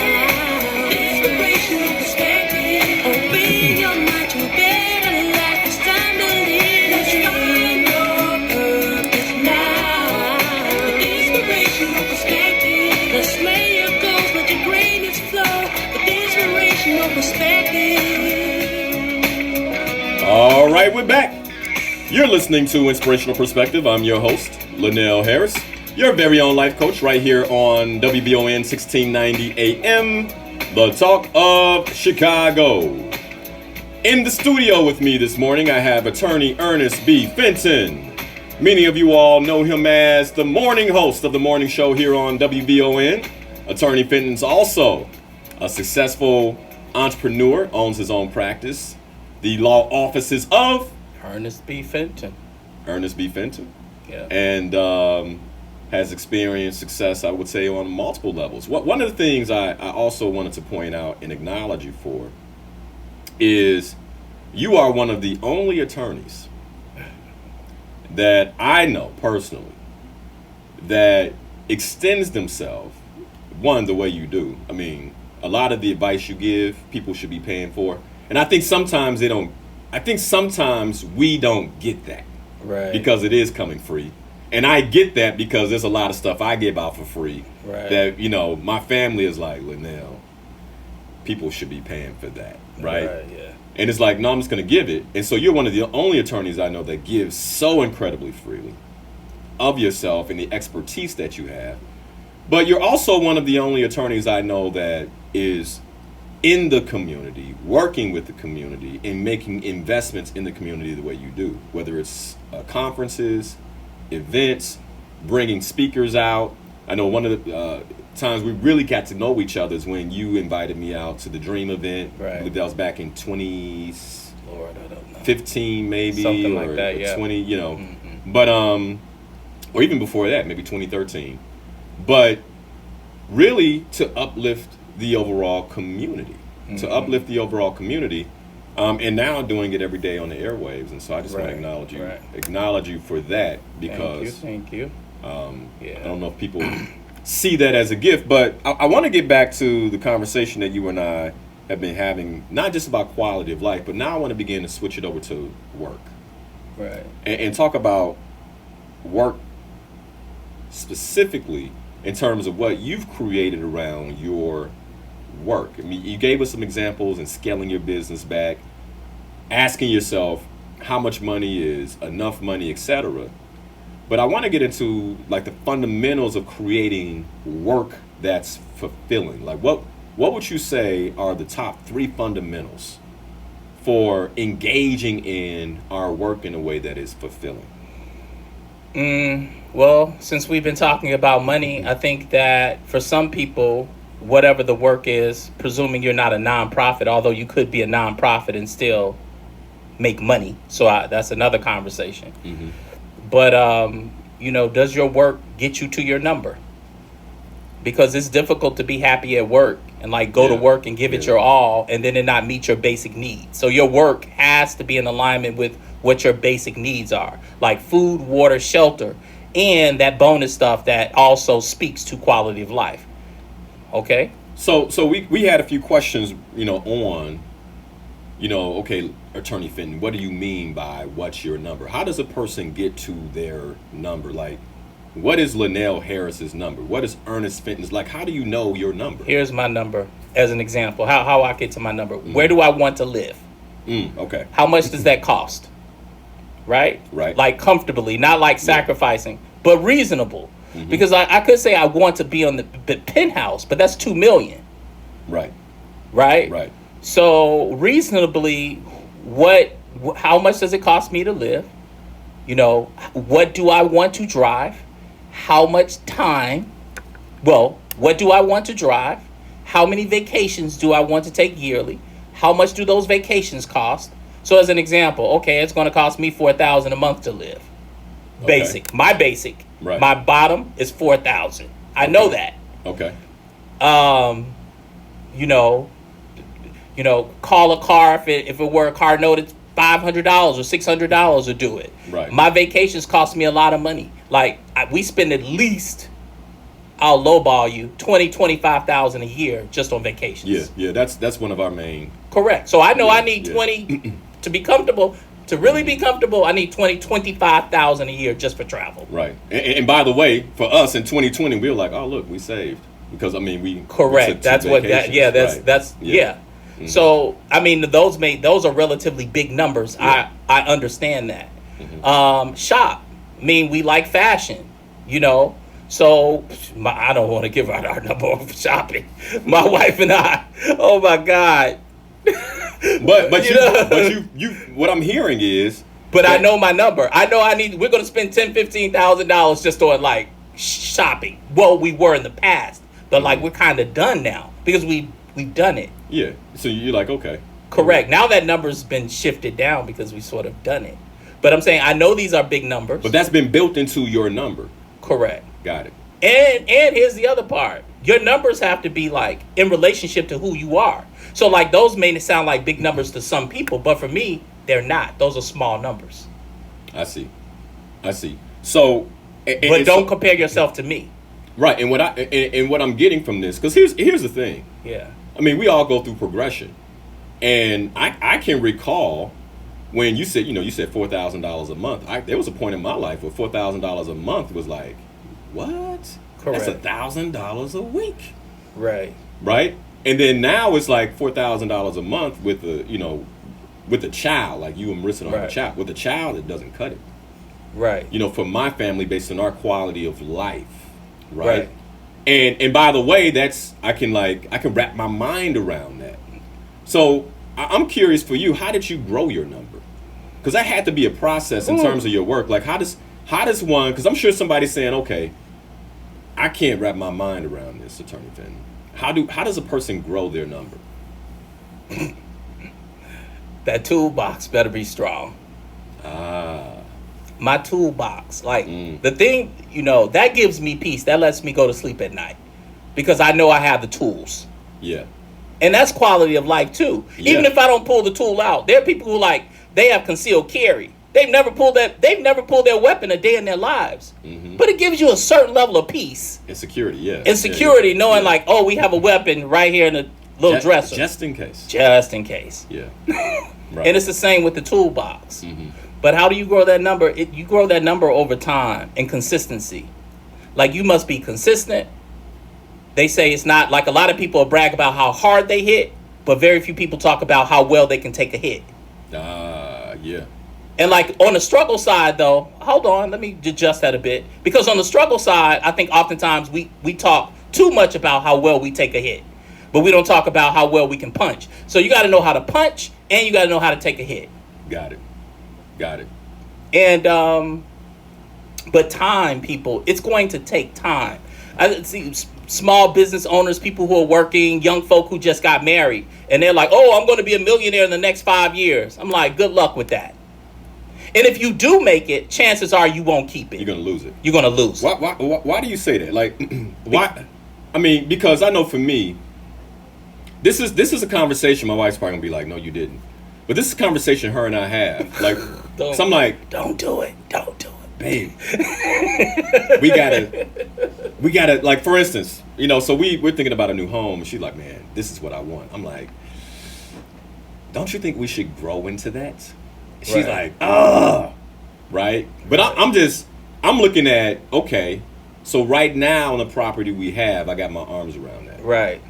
inspirational perspective. Open your mind to a better life. It's time to live. Let's find your purpose now. With inspirational perspective. Let's lay your goals, let your greatness flow. With inspirational perspective. All right, we're back. You're listening to Inspirational Perspective. I'm your host, Linal Harris, your very own life coach, right here on WVON 1690 AM, the talk of Chicago. In the studio with me this morning, I have attorney Ernest B. Fenton. Many of you all know him as the morning host of the morning show here on WVON. Attorney Fenton's also a successful entrepreneur, owns his own practice, the law offices of Ernest B. Fenton. Ernest B. Fenton, Yeah. and has experienced success, I would say, on multiple levels. One of the things I also wanted to point out and acknowledge you for is you are one of the only attorneys that I know personally that extends themselves, one, the way you do. I mean, a lot of the advice you give, people should be paying for. And I think sometimes sometimes we don't get that. Right. Because it is coming free. And I get that because there's a lot of stuff I give out for free. Right. That, you know, my family is like, Linal, people should be paying for that. Right? Yeah. And it's like, no, I'm just going to give it. And so you're one of the only attorneys I know that gives so incredibly freely of yourself and the expertise that you have. But you're also one of the only attorneys I know that is in the community, working with the community, and making investments in the community the way you do. Whether it's conferences, events, bringing speakers out. I know one of the times we really got to know each other is when you invited me out to the Dream event. Right. I believe that was back in 2015 Lord, I don't know. maybe. Something or like that, yeah. 20, you know. Mm-hmm. But, or even before that, maybe 2013. But really to uplift the overall community. To uplift the overall community. And now doing it every day on the airwaves. And so I just want to acknowledge you for that, because Thank you. I don't know if people see that as a gift, but I want to get back to the conversation that you and I have been having, not just about quality of life, but now I want to begin to switch it over to work. Right. And talk about work specifically in terms of what you've created around your work. I mean, you gave us some examples in scaling your business back, asking yourself how much money is enough money, etc. But I want to get into like the fundamentals of creating work that's fulfilling. Like what would you say are the top 3 fundamentals for engaging in our work in a way that is fulfilling? Well, since we've been talking about money, I think that for some people, whatever the work is, presuming you're not a nonprofit, although you could be a nonprofit and still make money. So that's another conversation. Mm-hmm. But, does your work get you to your number? Because it's difficult to be happy at work and like go to work and give it your all and then it not meet your basic needs. So your work has to be in alignment with what your basic needs are, like food, water, shelter, and that bonus stuff that also speaks to quality of life. Okay? So we had a few questions, on, okay, Attorney Fenton, what do you mean by what's your number? How does a person get to their number? Like, what is Linal Harris's number? What is Ernest Fenton's? Like, how do you know your number? Here's my number as an example. How I get to my number. Where do I want to live? Okay. How much does that cost? Right? Right. Like comfortably, not like sacrificing, but reasonable. Because I could say I want to be on the penthouse, but that's $2 million. Right. Right? Right. So reasonably, how much does it cost me to live? What do I want to drive? How much time? Well, what do I want to drive? How many vacations do I want to take yearly? How much do those vacations cost? So as an example, okay, it's going to cost me $4,000 a month to live. Basic. My basic. Right. My bottom is $4,000. I know that. Okay. Call a car if it were a car note, it's $500 or $600 to do it. Right. My vacations cost me a lot of money. Like we spend at least, I'll lowball you, $25,000 a year just on vacations. Yeah. That's one of our main. Correct. So I know I need 20 to be comfortable. To really be comfortable, I need $25,000 a year just for travel. Right. And by the way, for us in 2020, we were like, oh look, we saved because we correct. We took That's two what vacations. that. That's Yeah. So I mean, those are relatively big numbers. Yeah. I understand that. Shop. I mean, we like fashion. So I don't want to give out our number for shopping. My wife and I. Oh my God. But you what I'm hearing is. But I know my number. I know we're going to spend $10,000-$15,000 just on like shopping. Well, we were in the past, but like we're kind of done now because we've done it. Yeah. So you're like, okay. Correct. Now that number's been shifted down because we sort of done it. But I'm saying I know these are big numbers. But that's been built into your number. Correct. Got it. And here's the other part. Your numbers have to be like in relationship to who you are. So like those may sound like big numbers to some people, but for me, they're not. Those are small numbers. I see. So, but don't compare yourself to me. Right. And what I'm getting from this, because here's the thing. Yeah. I mean, we all go through progression, and I can recall when you said $4,000 a month. There was a point in my life where $4,000 a month was like, what? Correct. That's $1,000 a week. Right. Right. And then now it's like $4,000 a month with a child, like you and Marissa don't have a child. With a child, it doesn't cut it. Right. For my family, based on our quality of life, right? And by the way, I can wrap my mind around that. So I'm curious for you, how did you grow your number? Because that had to be a process in terms of your work. Like how does one? Because I'm sure somebody's saying, okay, I can't wrap my mind around this, Attorney Fenton. How does a person grow their number? That toolbox better be strong. My toolbox, like the thing, that gives me peace. That lets me go to sleep at night because I know I have the tools. Yeah. And that's quality of life too. Yeah. Even if I don't pull the tool out, there are people who they have concealed carry. They've never pulled their weapon a day in their lives. But it gives you a certain level of peace. And security, yeah. And security, knowing we have a weapon right here in the little dresser. Just in case. Just in case. Yeah. Right. And it's the same with the toolbox. But how do you grow that number? You grow that number over time and consistency. Like you must be consistent. They say it's not like a lot of people brag about how hard they hit, but very few people talk about how well they can take a hit. Yeah. And on the struggle side, though, hold on, let me adjust that a bit. Because on the struggle side, I think oftentimes we talk too much about how well we take a hit. But we don't talk about how well we can punch. So you got to know how to punch and you got to know how to take a hit. Got it. And, but time, people, it's going to take time. I see small business owners, people who are working, young folk who just got married. And they're like, oh, I'm going to be a millionaire in the next 5 years. I'm like, good luck with that. And if you do make it, chances are you won't keep it. You're going to lose it. You're going to lose it. Why do you say that? Like, why? I mean, because I know for me, this is a conversation my wife's probably going to be like, no, you didn't. But this is a conversation her and I have. Like, so I'm like, don't do it. Don't do it. babe, we got to we gotta, like, for instance, you know, so we're thinking about a new home. And she's like, man, this is what I want. I'm like, don't you think we should grow into that? She's like, right? But I'm looking at, okay, so right now on the property we have, I got my arms around that. Right.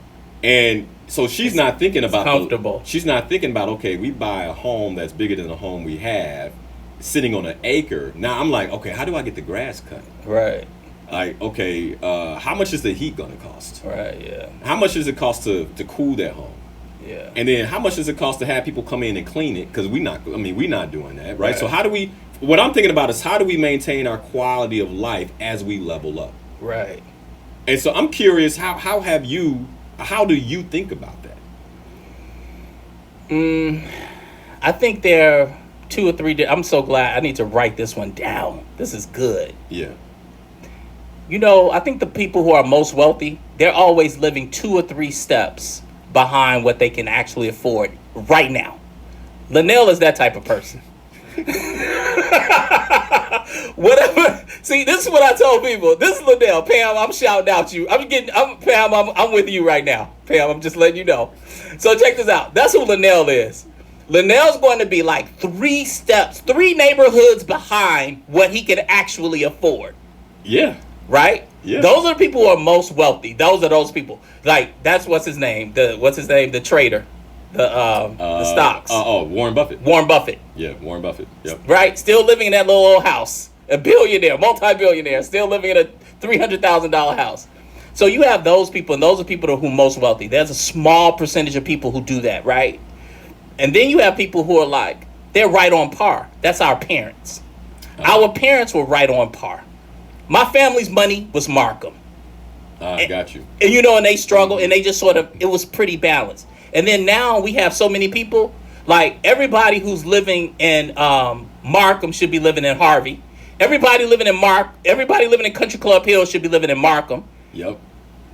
And so she's not thinking about comfortable. She's not thinking about, okay, we buy a home that's bigger than the home we have, sitting on an acre. Now I'm like, okay, how do I get the grass cut? Right. Like, okay, how much is the heat gonna cost? Right, yeah. How much does it cost to cool that home? Yeah. And then how much does it cost to have people come in and clean it? Because we're not doing that, right? So how do we, what I'm thinking about is how do we maintain our quality of life as we level up? Right. And so I'm curious, how do you think about that? I think there are 2 or 3, I'm so glad, I need to write this one down. This is good. Yeah. You know, I think the people who are most wealthy, they're always living 2 or 3 steps behind what they can actually afford right now. Linal is that type of person. Whatever. See, this is what I told people. This is Linal. Pam, I'm shouting out you. Pam, I'm with you right now. Pam, I'm just letting you know. So check this out. That's who Linal is. Linal's going to be like 3 neighborhoods behind what he can actually afford. Yeah. Right? Yeah. Those are the people who are most wealthy. Those are those people. Like, that's what's his name? The trader. The stocks. Warren Buffett. Warren Buffett. Yeah, Warren Buffett. Yep. Right? Still living in that little old house. A billionaire, multi-billionaire, still living in a $300,000 house. So you have those people, and those are people who are most wealthy. There's a small percentage of people who do that, right? And then you have people who are like, they're right on par. That's our parents. Our parents were right on par. My family's money was Markham. Got you. And you know, and they struggle, and they just sort of, it was pretty balanced. And then now we have so many people, like everybody who's living in Markham should be living in Harvey. Everybody living in Country Club Hills should be living in Markham. Yep.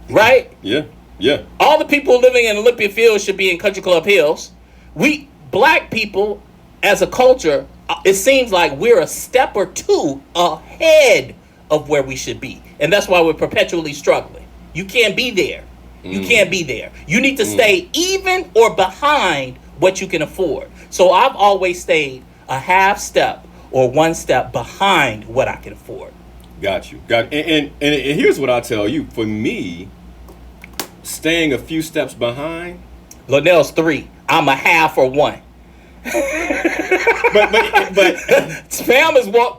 Right? Yeah. Yeah. All the people living in Olympia Fields should be in Country Club Hills. We, black people, as a culture, it seems like we're a step or 2 ahead of where we should be. And that's why we're perpetually struggling. You can't be there. You can't be there. You need to stay even or behind what you can afford. So I've always stayed a half step or 1 step behind what I can afford. Got you. And here's what I'll tell you. For me, staying a few steps behind. Linal's 3. I'm a half or 1. but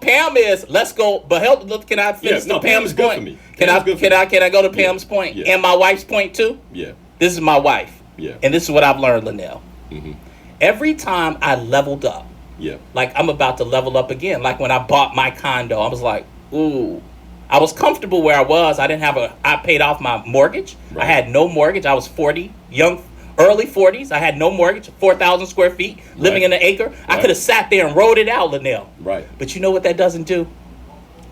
Pam is let's go. But can I finish? Yeah, no, Pam is good for me. Can I go to Pam's point and my wife's point too? Yeah. This is my wife. Yeah. And this is what I've learned, Linal. Mm-hmm. Every time I leveled up, yeah, like I'm about to level up again. Like when I bought my condo, I was like, ooh. I was comfortable where I was. I paid off my mortgage. Right. I had no mortgage. I was 40, early 40s. I had no mortgage, 4,000 square feet, living in an acre. Right. I could have sat there and rode it out, Linal. Right. But you know what that doesn't do?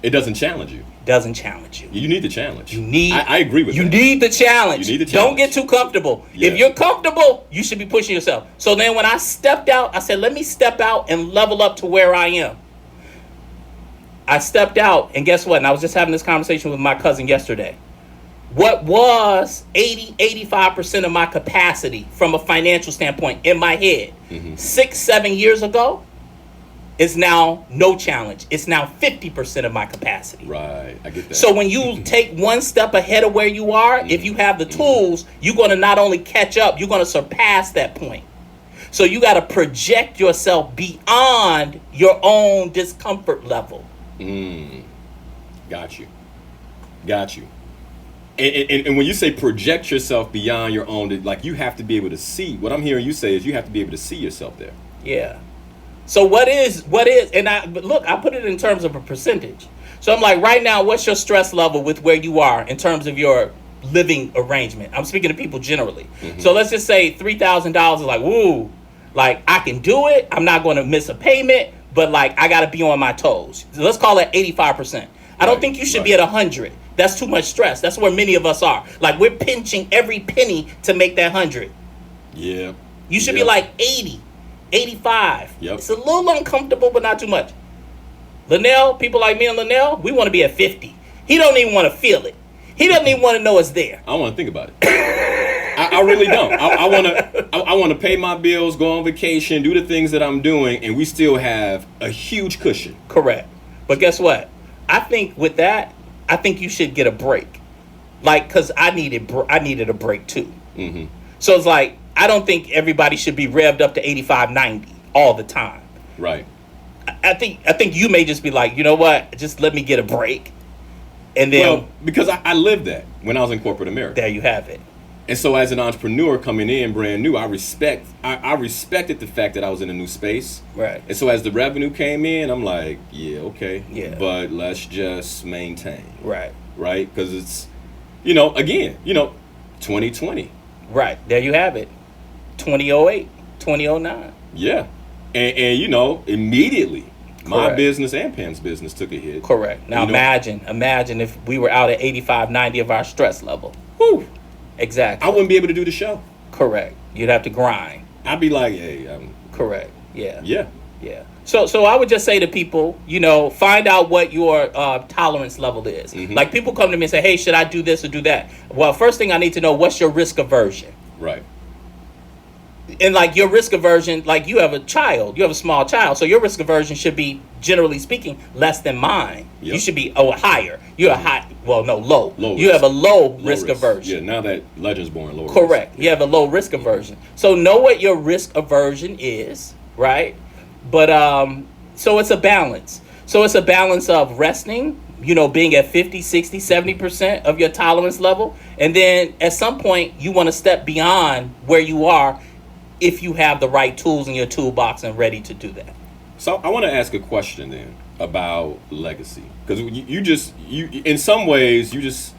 It doesn't challenge you. Doesn't challenge you. You need the challenge. I agree with that. You need the challenge. You need the challenge. Don't get too comfortable. Yeah. If you're comfortable, you should be pushing yourself. So then when I stepped out, I said, let me step out and level up to where I am. I stepped out, and guess what? And I was just having this conversation with my cousin yesterday. What was 85% of my capacity from a financial standpoint in my head 6-7 years ago is now no challenge. It's now 50% of my capacity. Right, I get that. So when you take 1 step ahead of where you are, if you have the tools, you're going to not only catch up, you're going to surpass that point. So you got to project yourself beyond your own discomfort level. Got you. And when you say project yourself beyond your own, like you have to be able to see. What I'm hearing you say is you have to be able to see yourself there. Yeah. So what is, but look, I put it in terms of a percentage. So I'm like, right now, what's your stress level with where you are in terms of your living arrangement? I'm speaking to people generally. So let's just say $3,000 is like, woo, like I can do it. I'm not going to miss a payment, but like I got to be on my toes. So let's call it 85%. I don't think you should be at 100. That's too much stress. That's where many of us are. Like we're pinching every penny to make that 100. Yeah. You should be like 80, 85. Yep. It's a little uncomfortable, but not too much. Linal, people like me and Linal, we want to be at 50. He don't even want to feel it. He doesn't even want to know it's there. I don't want to think about it. I really don't. I want to pay my bills, go on vacation, do the things that I'm doing, and we still have a huge cushion. Correct. But guess what? I think with that, I think you should get a break. Like, because I needed a break too. Mm-hmm. So it's like, I don't think everybody should be revved up to 85, 90 all the time. Right. I think you may just be like, you know what? Just let me get a break. And then, Well, because I lived that when I was in corporate America. there you have it. And so as an entrepreneur coming in brand new, I respected the fact that I was in a new space. Right. And so as the revenue came in, I'm like, yeah, okay. Yeah. But let's just maintain. Right. Right? Because it's, again, 2020. Right. There you have it. 2008, 2009. Yeah. And immediately my Correct. business and Pam's business took a hit. Correct. Now imagine if we were out at 85, 90 of our stress level. Whew. Exactly. I wouldn't be able to do the show. Correct. You'd have to grind. I'd be like, hey, Correct. Yeah. yeah. Yeah. So I would just say to people, find out what your tolerance level is. Mhm. Like, people come to me and say, hey, should I do this or do that? Well, first thing I need to know, what's your risk aversion? Right. And like your risk aversion, like you have a small child. So your risk aversion should be, generally speaking, less than mine. Yep. You should be higher. You're low. Low You risk. have a low Low risk aversion. Yeah, now that Legend's born, low Correct. risk. You have a low risk aversion. So know what your risk aversion is, right? But so it's a balance. So it's a balance of resting, being at 50, 60, 70% of your tolerance level. And then at some point you want to step beyond where you are if you have the right tools in your toolbox and ready to do that. So I want to ask a question then about legacy, because you in some ways you just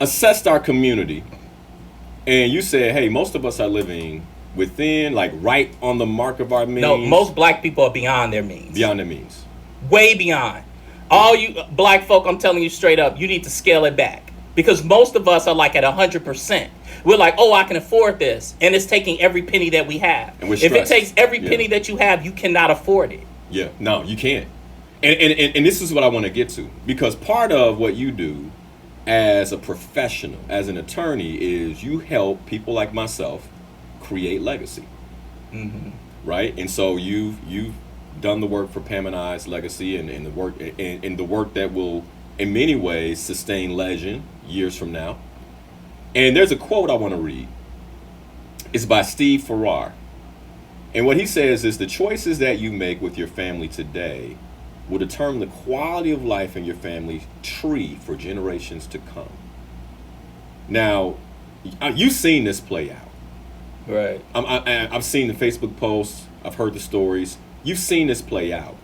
assessed our community and you said, hey, most of us are living within, like, right on the mark of our means. No, most black people are beyond their means. Beyond their means. Way beyond. All you black folk, I'm telling you straight up, you need to scale it back. Because most of us are like at 100%. We're like, oh, I can afford this. And it's taking every penny that we have. And we're if it stressed. takes every Yeah. penny that you have, you cannot afford it. Yeah, no, you can't. And this is what I want to get to, because part of what you do as a professional, as an attorney, is you help people like myself create legacy. Mm-hmm. Right? And so you've done the work for Pam and I's legacy, and the work that will in many ways sustain Legend years from now. And there's a quote I want to read. It's by Steve Farrar. And what he says is, the choices that you make with your family today will determine the quality of life in your family tree for generations to come. Now, you've seen this play out. Right. I've seen the Facebook posts. I've heard the stories. You've seen this play out.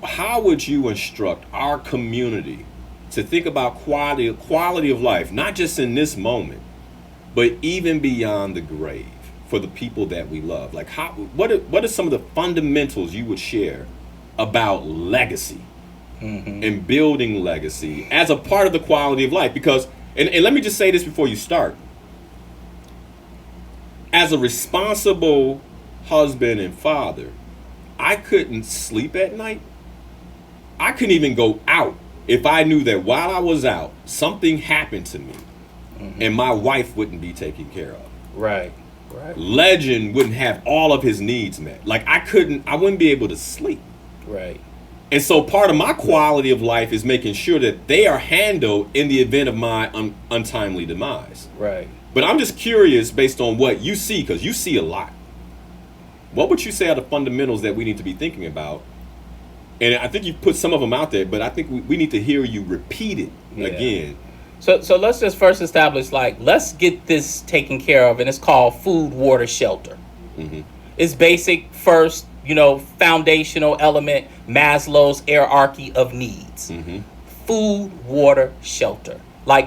How would you instruct our community to think about quality of life, not just in this moment, but even beyond the grave, for the people that we love? Like, what are some of the fundamentals you would share about legacy and building legacy as a part of the quality of life? Because, and let me just say this before you start. As a responsible husband and father, I couldn't sleep at night. I couldn't even go out if I knew that while I was out, something happened to me and my wife wouldn't be taken care of. Right. Legend wouldn't have all of his needs met. Like, I wouldn't be able to sleep. Right. And so part of my quality of life is making sure that they are handled in the event of my untimely demise. Right. But I'm just curious, based on what you see, because you see a lot. What would you say are the fundamentals that we need to be thinking about? And I think you put some of them out there, but I think we need to hear you repeat it again. So let's just first establish, let's get this taken care of, and it's called food, water, shelter. Mm-hmm. It's basic first, foundational element, Maslow's hierarchy of needs. Mm-hmm. Food, water, shelter.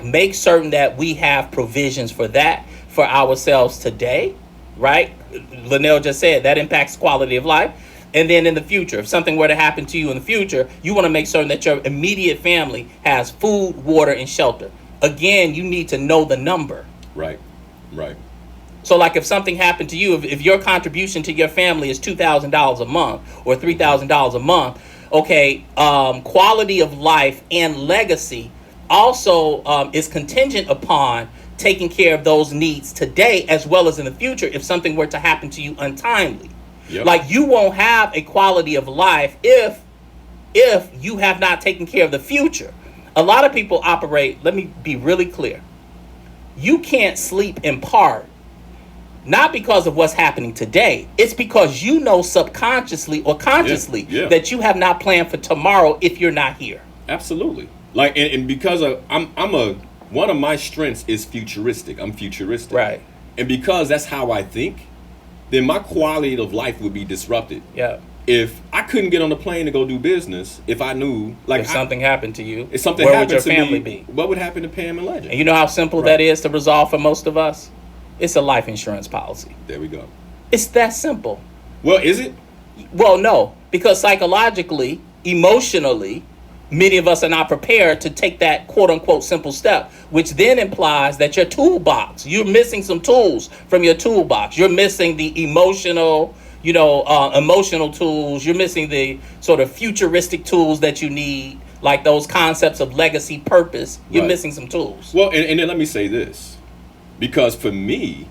Make certain that we have provisions for that for ourselves today, right? Linal just said that impacts quality of life. And then in the future, if something were to happen to you in the future, you want to make certain that your immediate family has food, water, and shelter. Again, you need to know the number. Right. So if something happened to you, if your contribution to your family is $2,000 a month or $3,000 a month, okay, quality of life and legacy also is contingent upon taking care of those needs today as well as in the future if something were to happen to you untimely. Yep. Like, you won't have a quality of life if you have not taken care of the future. A lot of people operate, let me be really clear. You can't sleep in part, not because of what's happening today. It's because you know subconsciously or consciously that you have not planned for tomorrow if you're not here. Absolutely. Like, and because one of my strengths is futuristic. I'm futuristic. Right. And because that's how I think, then my quality of life would be disrupted. Yeah. If I couldn't get on the plane to go do business, if I knew, like, if something happened to you, if something where happened would your to family me, be? what would happen to Pam and Legend? And you know how simple that is to resolve for most of us? It's a life insurance policy. There we go. It's that simple. Well, is it? Well, no, because psychologically, emotionally, many of us are not prepared to take that quote unquote simple step, which then implies that your toolbox, you're missing some tools from your toolbox. You're missing the emotional tools. You're missing the sort of futuristic tools that you need, like those concepts of legacy, purpose. You're missing some tools. Well, and then let me say this, because for me,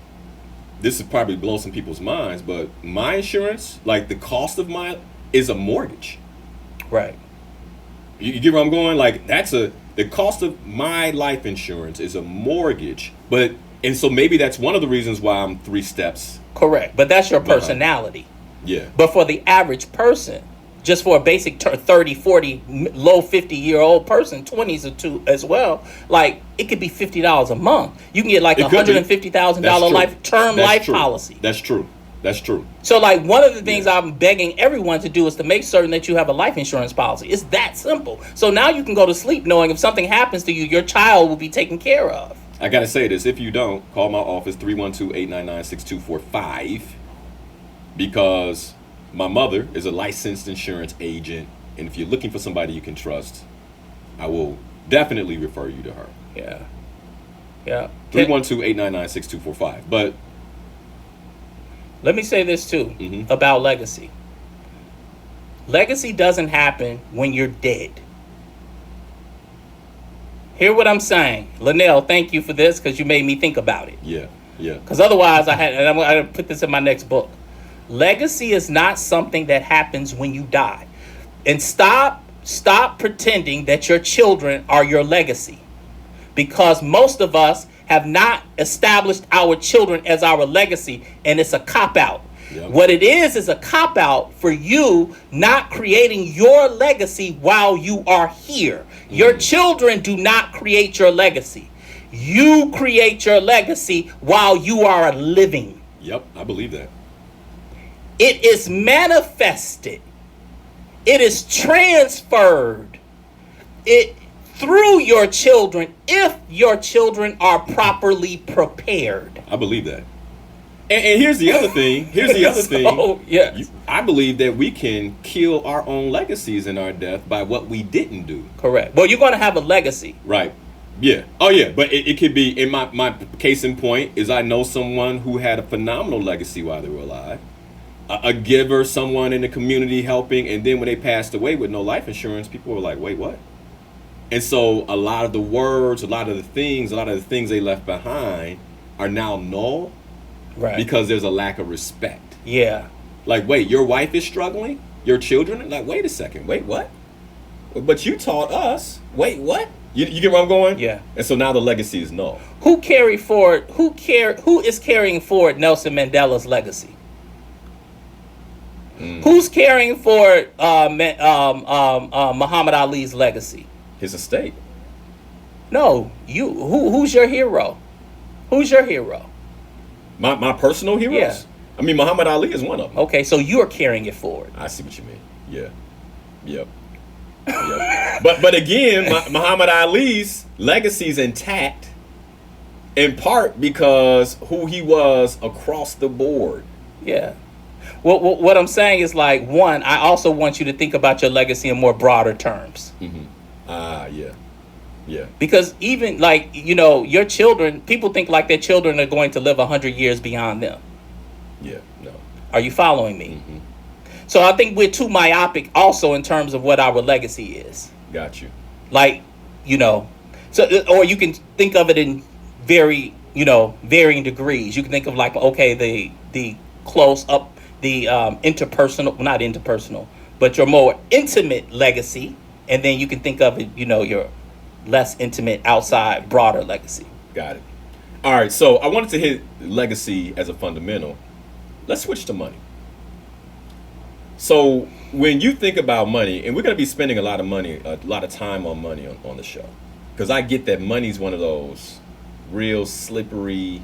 this would probably blow some people's minds, but my insurance, like the cost of mine, is a mortgage. Right. You get where I'm going? Like, the cost of my life insurance is a mortgage. And so maybe that's one of the reasons why I'm 3 steps. Correct. But that's your personality. Yeah. But for the average person, just for a basic 30, 40, low 50-year-old person, 20s or two as well, like, it could be $50 a month. You can get like $150,000 term life policy. That's true. That's true. So, like, one of the things I'm begging everyone to do is to make certain that you have a life insurance policy. It's that simple. So now you can go to sleep knowing if something happens to you, your child will be taken care of. I got to say this. If you don't, call my office, 312-899-6245, because my mother is a licensed insurance agent, and if you're looking for somebody you can trust, I will definitely refer you to her. Yeah. Yeah. 312-899-6245. But let me say this too about legacy. Legacy doesn't happen when you're dead. Hear what I'm saying. Linal, thank you for this, because you made me think about it. Yeah. Because otherwise I'm going to put this in my next book. Legacy is not something that happens when you die. And stop pretending that your children are your legacy. Because most of us have not established our children as our legacy, and it's a cop-out. Yep. What it is a cop-out for you not creating your legacy while you are here. Your children do not create your legacy. You create your legacy while you are living. Yep, I believe that. It is manifested. It is transferred. Through your children, if your children are properly prepared. I believe that. And here's the other thing. Yes. I believe that we can kill our own legacies in our death by what we didn't do. Correct. Well, you're going to have a legacy. Right. Yeah. Oh, yeah. But it could be, in my case in point, is I know someone who had a phenomenal legacy while they were alive. A giver, someone in the community helping, and then when they passed away with no life insurance, people were like, wait, what? And so a lot of the words, a lot of the things they left behind are now null, right? Because there's a lack of respect. Yeah. Like, wait, your wife is struggling? Your children? Like, wait a second. Wait, what? But you taught us. Wait, what? You get where I'm going? Yeah. And so now the legacy is null. Who is carrying forward Nelson Mandela's legacy? Who's carrying forward Muhammad Ali's legacy? His estate. No, you. Who's your hero? Who's your hero? My personal heroes? Yeah. I mean, Muhammad Ali is one of them. Okay, so you're carrying it forward. I see what you mean. Yeah. Yep. But again, Muhammad Ali's legacy is intact, in part because who he was across the board. Yeah. Well, what I'm saying is, like, one, I also want you to think about your legacy in more broader terms. Mm-hmm. Yeah. Yeah. Because even, like, your children, people think like their children are going to live 100 years beyond them. Yeah, no. Are you following me? Mm-hmm. So I think we're too myopic also in terms of what our legacy is. Got you. Like, So, or you can think of it in varying degrees. You can think of like, okay, the close up, the interpersonal, well, not interpersonal, but your more intimate legacy, and then you can think of it, your less intimate, outside, broader legacy. Got it. All right, so I wanted to hit legacy as a fundamental. Let's switch to money. So when you think about money, and we're going to be spending a lot of time on money on the show, because I get that money's one of those real slippery,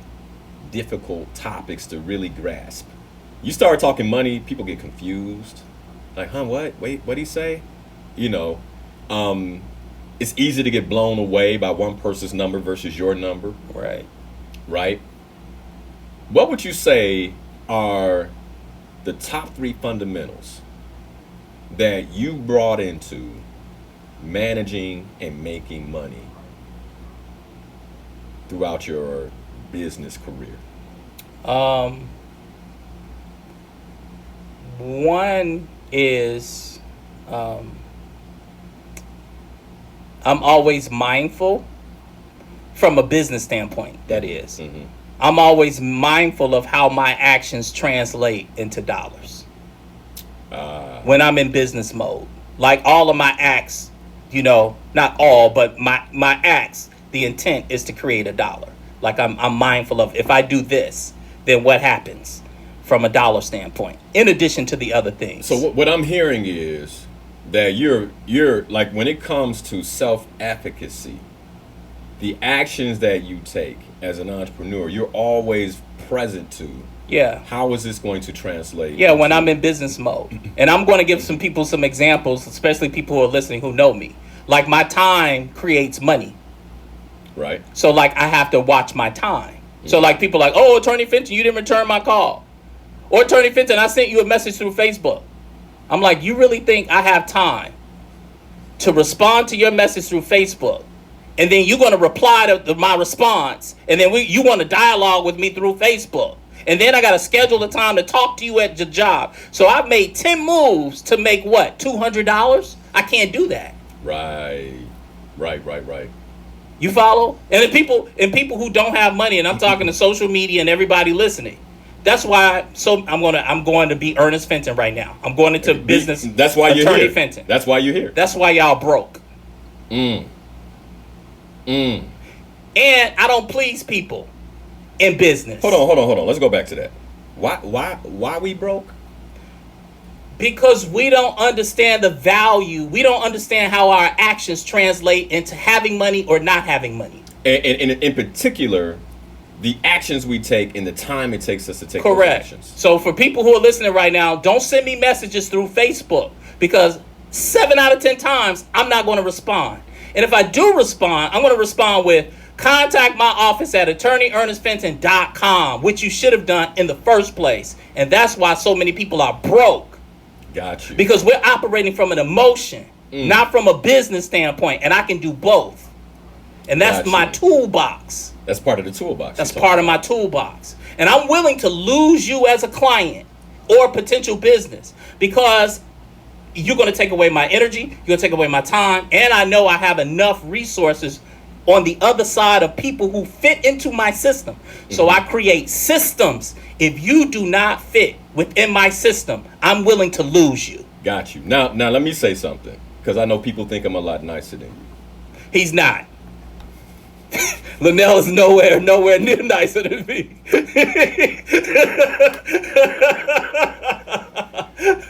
difficult topics to really grasp. You start talking money, people get confused. Like, what? Wait, what'd he say? It's easy to get blown away by one person's number versus your number. Right? What would you say are the top 3 fundamentals that you brought into managing and making money throughout your business career? One is I'm always mindful from a business standpoint, that is. Mm-hmm. I'm always mindful of how my actions translate into dollars when I'm in business mode. Like all of my acts, not all, but my acts, the intent is to create $1. Like I'm mindful of, if I do this, then what happens from a dollar standpoint, in addition to the other things. So what I'm hearing is that you're like, when it comes to self-efficacy, the actions that you take as an entrepreneur, you're always present to. Yeah. How is this going to translate? Yeah, when I'm in business mode. And I'm going to give some people some examples, especially people who are listening who know me. Like, my time creates money. Right. So, like, I have to watch my time. So, like, people are like, oh, Attorney Fenton, you didn't return my call. Or, Attorney Fenton, I sent you a message through Facebook. I'm like, you really think I have time to respond to your message through Facebook? And then you're going to reply to my response. And then you want to dialogue with me through Facebook. And then I got to schedule a time to talk to you at your job. So I've made 10 moves to make what? $200? I can't do that. Right. You follow? And then people who don't have money, and I'm talking to social media and everybody listening. That's why. So I'm going to be Ernest Fenton right now. I'm going into business. That's why you're Attorney here. Fenton. That's why you're here. That's why y'all broke. And I don't please people in business. Hold on. Let's go back to that. Why we broke? Because we don't understand the value. We don't understand how our actions translate into having money or not having money. And in particular, the actions we take and the time it takes us to take Correct. those actions. So for people who are listening right now, don't send me messages through Facebook, because 7 out of 10 times I'm not going to respond. And if I do respond, I'm going to respond with, contact my office at attorneyernestfenton.com, which you should have done in the first place. And that's why so many people are broke. Got you. Because we're operating from an emotion, not from a business standpoint. And I can do both. And that's my toolbox. That's part of the toolbox. That's part of my toolbox. And I'm willing to lose you as a client or potential business, because you're going to take away my energy, you're going to take away my time, and I know I have enough resources on the other side of people who fit into my system. So I create systems. If you do not fit within my system, I'm willing to lose you. Got you. Now let me say something, because I know people think I'm a lot nicer than you. He's not. Linal is nowhere near nicer than me.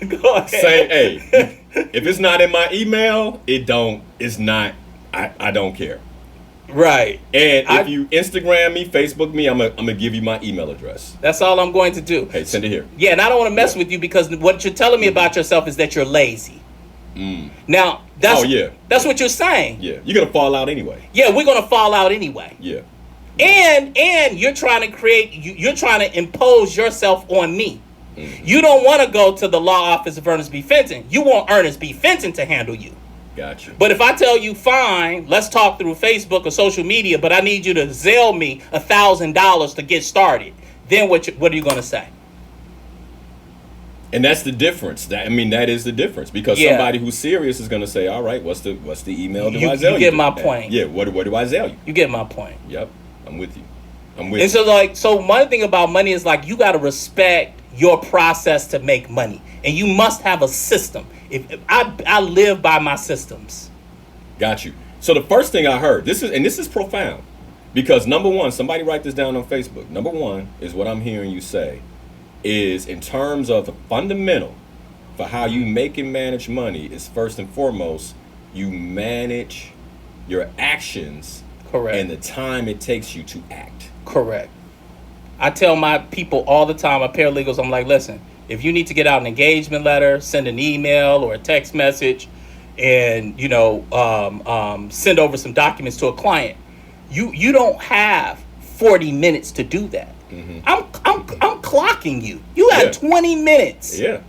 Go ahead. Say, hey, if it's not in my email, it's not, I don't care. Right. And if you Instagram me, Facebook me, I'm gonna give you my email address. That's all I'm going to do. Hey, send it here. Yeah, and I don't want to mess with you, because what you're telling me about yourself is that you're lazy. Now, that's what you're saying. Yeah, you're gonna fall out anyway. Yeah, we're gonna fall out anyway. Yeah. And you're trying to you're trying to impose yourself on me. You don't want to go to the law office of Ernest B. Fenton. You want Ernest B. Fenton to handle you. Gotcha. But if I tell you, fine, let's talk through Facebook or social media, but I need you to Zelle me $1,000 to get started, then what are you going to say? And that's the difference. That is the difference, because somebody who's serious is going to say, "All right, what's the email? Do I Zelle you get my point. Yeah, what do I Zelle you? You get my point. Yep, I'm with you. And so one thing about money is like you got to respect your process to make money, and you must have a system. If I live by my systems. Got you. So the first thing I heard, this is profound, because number one, somebody write this down on Facebook. Number one is what I'm hearing you say is, in terms of the fundamental for how you make and manage money, is first and foremost, you manage your actions. Correct. And the time it takes you to act. Correct. I tell my people all the time, my paralegals, I'm like, listen, if you need to get out an engagement letter, send an email or a text message, and send over some documents to a client, you don't have 40 minutes to do that. Mm-hmm. I'm clocking you. You got 20 minutes. Yeah,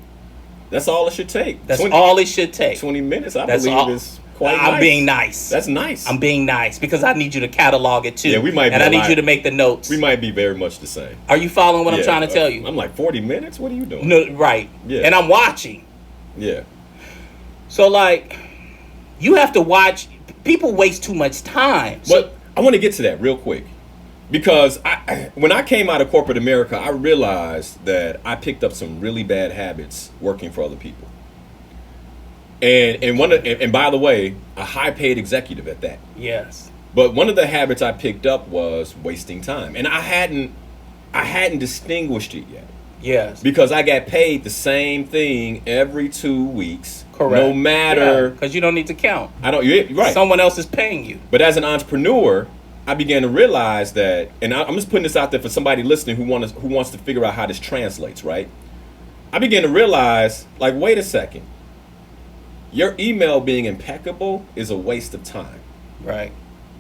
that's all it should take. That's all it should take. 20 minutes, I believe, is quite nice. I'm being nice. That's nice. I'm being nice because I need you to catalog it too. Yeah, we might. And I need you to make the notes. We might be very much the same. Are you following what I'm trying to tell you? I'm like, 40 minutes? What are you doing? No, right. Yeah. And I'm watching. Yeah. So like, you have to watch. People waste too much time. But I want to get to that real quick, because when I came out of corporate America, I realized that I picked up some really bad habits working for other people. And by the way, a high paid executive at that. Yes. But one of the habits I picked up was wasting time, and I hadn't distinguished it yet. Yes. Because I got paid the same thing every 2 weeks. Correct. No matter. Because you don't need to count. You're right. Someone else is paying you. But as an entrepreneur, I began to realize that, and I'm just putting this out there for somebody listening who wants to figure out how this translates, right? I began to realize, like, wait a second. Your email being impeccable is a waste of time. Right.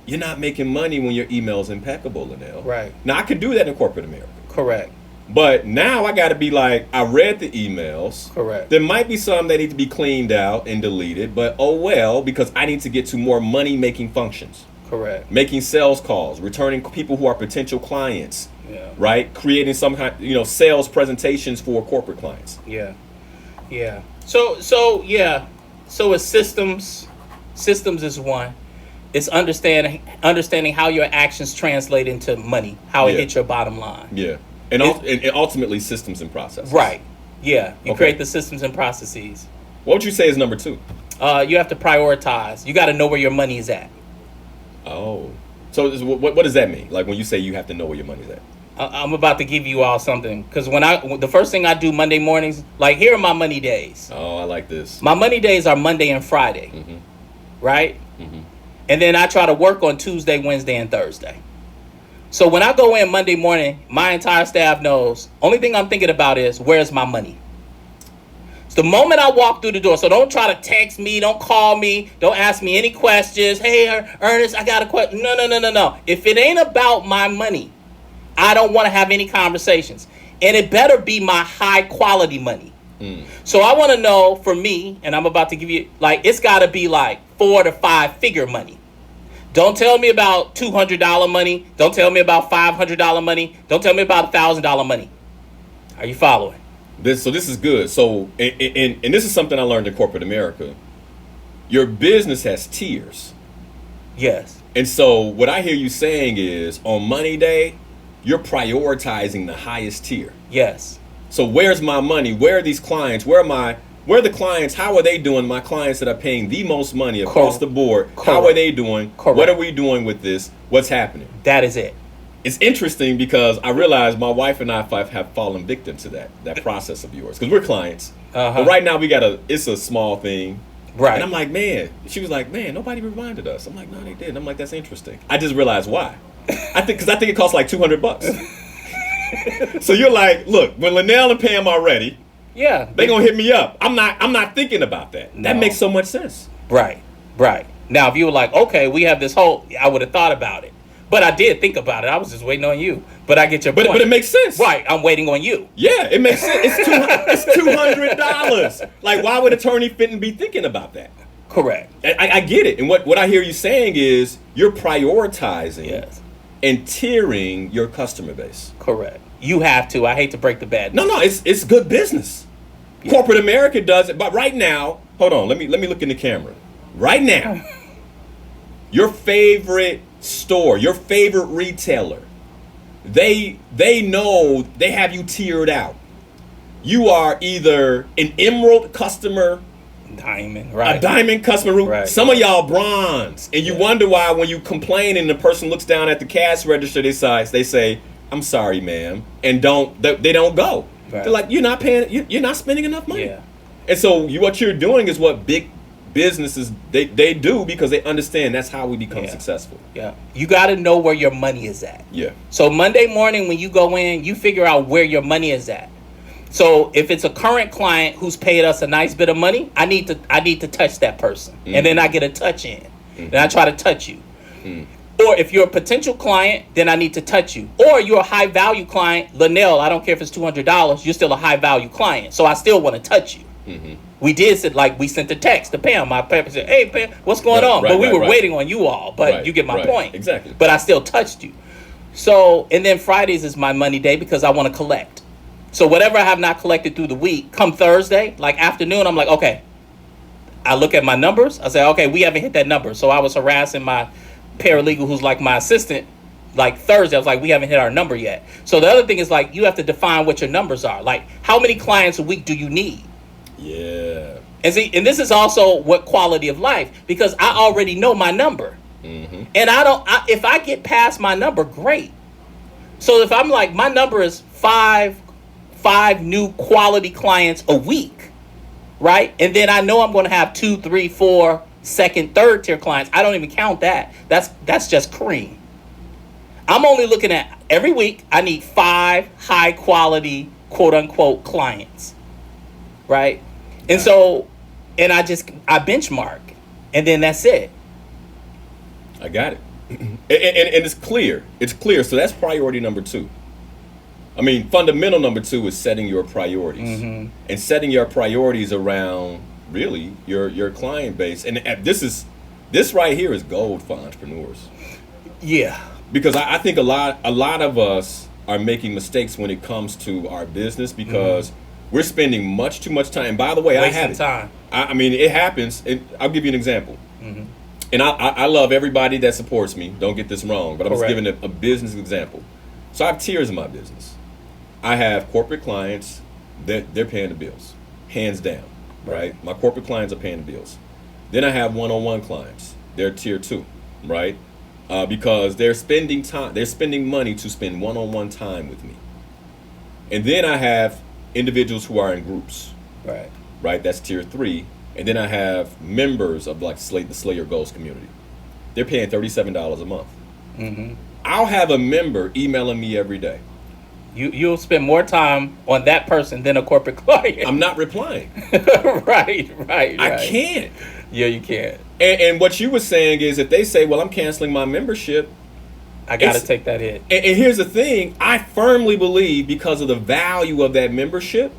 You're not making money when your email is impeccable, Linal. Right. Now, I could do that in corporate America. Correct. But now I got to be like, I read the emails. Correct. There might be some that need to be cleaned out and deleted, but oh well, because I need to get to more money-making functions. Correct. Making sales calls, returning people who are potential clients. Yeah. Right? Creating some kind, sales presentations for corporate clients. Yeah. Yeah. So yeah. So it's systems. Systems is one. It's understanding how your actions translate into money, how it hits your bottom line. Yeah. And ultimately systems and processes. Right. Yeah. You create the systems and processes. What would you say is number 2? You have to prioritize. You got to know where your money is at. Oh. So what does that mean? Like when you say you have to know where your money's at? I'm about to give you all something. Because the first thing I do Monday mornings, like here are my money days. Oh, I like this. My money days are Monday and Friday. Mm-hmm. Right? Mm-hmm. And then I try to work on Tuesday, Wednesday, and Thursday. So when I go in Monday morning, my entire staff knows, only thing I'm thinking about is, where's my money? It's the moment I walk through the door. So don't try to text me, don't call me, don't ask me any questions. Hey, Ernest, I got a question. No. If it ain't about my money, I don't want to have any conversations. And it better be my high quality money. So I want to know, for me, and I'm about to give you, like, it's got to be like 4 to 5 figure money. Don't tell me about $200 money. Don't tell me about $500 money. Don't tell me about $1,000 money. Are you following? This is good. So, and this is something I learned in corporate America. Your business has tiers. Yes. And so what I hear you saying is, on money day, you're prioritizing the highest tier. Yes. So where's my money? Where are these clients? Where are the clients? How are they doing? My clients that are paying the most money across the board. Correct. How are they doing? Correct. What are we doing with this? What's happening? That is it. It's interesting because I realize my wife and I have fallen victim to that process of yours, because we're clients. But right now it's a small thing. Right. And I'm like, man, she was like, man, nobody reminded us. I'm like, no, they did. I'm like, that's interesting. I just realized why. I think it costs like $200. So you're like, look, when Linal and Pam are ready, yeah, they gonna hit me up. I'm not thinking about that. No. That makes so much sense. Right. Now, if you were like, okay, we have this whole, I would have thought about it. But I did think about it. I was just waiting on you. But I get your point. But it makes sense. Right. I'm waiting on you. Yeah, it makes sense. It's $200. Like, why would Attorney Fenton be thinking about that? Correct. I get it. And what I hear you saying is you're prioritizing and tiering your customer base. Correct. You have to. I hate to break the bad news. No, it's good business. Yeah. Corporate America does it, but right now, hold on, let me look in the camera. Right now, your favorite store, your favorite retailer, they know they have you tiered out. You are either an emerald customer, Diamond, right? a diamond customer. Right. Some of y'all bronze, and you wonder why when you complain and the person looks down at the cash register, they say, "I'm sorry, ma'am," and they don't go. Right. They're like, "You're not paying. You're not spending enough money." Yeah. And so what you're doing is what big businesses they do because they understand that's how we become successful. Yeah. You got to know where your money is at. Yeah. So Monday morning when you go in, you figure out where your money is at. So if it's a current client who's paid us a nice bit of money, I need to touch that person. And then I get a touch in. And I try to touch you. Or if you're a potential client, then I need to touch you. Or you're a high value client, Linal, I don't care if it's $200, you're still a high value client. So I still want to touch you. We we sent a text to Pam. My Pam said, "Hey Pam, what's going on?" But we were waiting on you all. But you get my point. Exactly. But I still touched you. So, and then Fridays is my money day because I want to collect. So whatever I have not collected through the week, come Thursday, like afternoon, I'm like, okay. I look at my numbers. I say, okay, we haven't hit that number. So I was harassing my paralegal who's like my assistant. Like Thursday, I was like, we haven't hit our number yet. So the other thing is like, you have to define what your numbers are. Like, how many clients a week do you need? Yeah. And see, and this is also what quality of life, because I already know my number. And if I get past my number, great. So if I'm like, my number is five new quality clients a week, right? And then I know I'm going to have 2, 3, 4 second, third tier clients. I don't even count that. That's just cream. I'm only looking at every week, I need 5 high quality, quote unquote, clients, right? And so, and I benchmark, and then that's it. I got it. And it's clear. It's clear. So that's priority number 2. I mean, fundamental number 2 is setting your priorities. And setting your priorities around, really, your client base. And this right here is gold for entrepreneurs. Yeah. Because I think a lot of us are making mistakes when it comes to our business because we're spending much too much time. By the way, Wasting I have it. time. I mean, it happens. And I'll give you an example. And I love everybody that supports me. Don't get this wrong. But I'm just giving a business example. So I have tiers in my business. I have corporate clients that they're paying the bills, hands down, right? My corporate clients are paying the bills. Then I have one-on-one clients. They're tier 2, right? Because they're spending time, they're spending money to spend one-on-one time with me. And then I have individuals who are in groups, right? That's tier 3. And then I have members of like the Slay Your Goals community. They're paying $37 a month. I'll have a member emailing me every day. You'll spend more time on that person than a corporate client. I'm not replying. right. I can't. Yeah, you can't. And what you were saying is if they say, well, I'm canceling my membership, I got to take that hit. And here's the thing. I firmly believe because of the value of that membership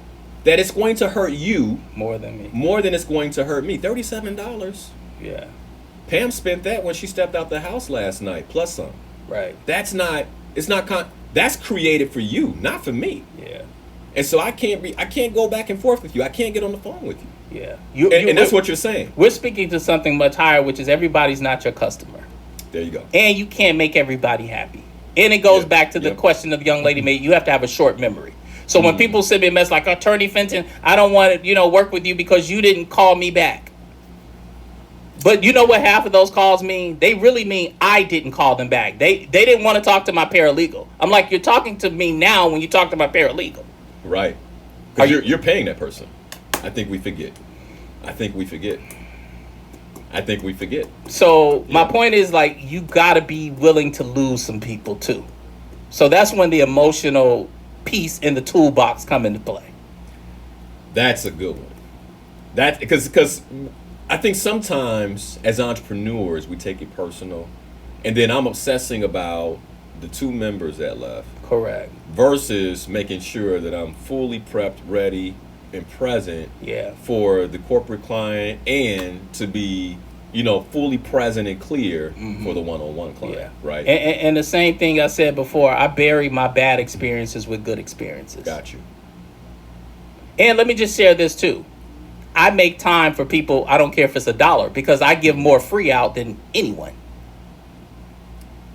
that it's going to hurt you more than me. More than it's going to hurt me. $37. Yeah. Pam spent that when she stepped out the house last night, plus some. Right. That's created for you, not for me. Yeah. And so I can't go back and forth with you. I can't get on the phone with you. Yeah. And that's what you're saying. We're speaking to something much higher, which is everybody's not your customer. There you go. And you can't make everybody happy. And it goes back to the question of the young lady made. You have to have a short memory. So when people send me a message like, Attorney Fenton, I don't want to, work with you because you didn't call me back. But you know what half of those calls mean? They really mean I didn't call them back. They didn't want to talk to my paralegal. I'm like, you're talking to me now when you talk to my paralegal. Right. Because you're paying that person. I think we forget. So my point is like, you got to be willing to lose some people too. So that's when the emotional piece in the toolbox come into play. That's a good one. That because I think sometimes as entrepreneurs we take it personal, and then I'm obsessing about the 2 members that left. Correct. Versus making sure that I'm fully prepped, ready, and present. For the corporate client and to be fully present and clear for the one-on-one client, right? And the same thing I said before, I bury my bad experiences with good experiences. Got you. And let me just share this too. I make time for people. I don't care if it's $1 because I give more free out than anyone.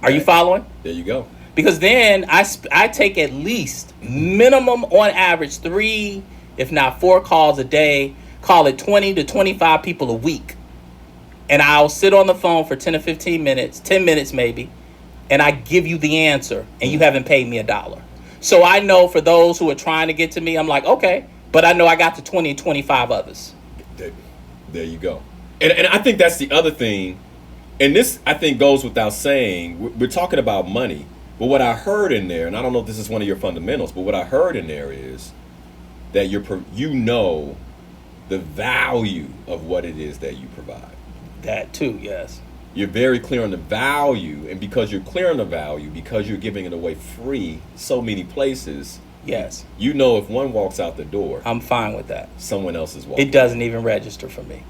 Are you following? There you go. Because then I take at least minimum on average 3, if not 4 calls a day. Call it 20 to 25 people a week. And I'll sit on the phone for 10 or 15 minutes, 10 minutes maybe, and I give you the answer, and you haven't paid me $1. So I know for those who are trying to get to me, I'm like, okay, but I know I got the 20 and 25 others. There you go. And I think that's the other thing. And this, I think, goes without saying. We're talking about money. But what I heard in there, and I don't know if this is one of your fundamentals, but what I heard in there is that you know the value of what it is that you provide. That too, yes. You're very clear on the value. And because you're clear on the value, because you're giving it away free so many places, yes, you know if one walks out the door, I'm fine with that. Someone else is walking. It doesn't even register for me.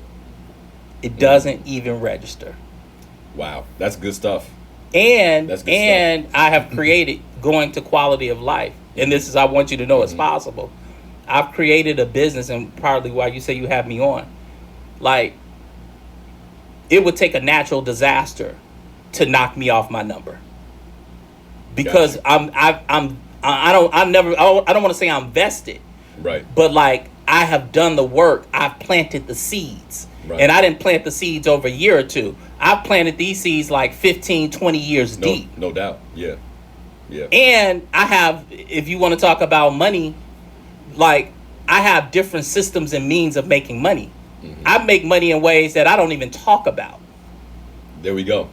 It doesn't even register. Wow, that's good stuff. And That's good and I have created going to quality of life. And this is, I want you to know it's possible. I've created a business, and partly why you say you have me on. Like, it would take a natural disaster to knock me off my number. Because Gotcha. I don't want to say I'm vested. Right. But like, I have done the work. I've planted the seeds. Right. And I didn't plant the seeds over a year or two. I've planted these seeds like 15, 20 years deep. No doubt. Yeah. Yeah. And I have, if you want to talk about money, like, I have different systems and means of making money. I make money in ways that I don't even talk about. There we go.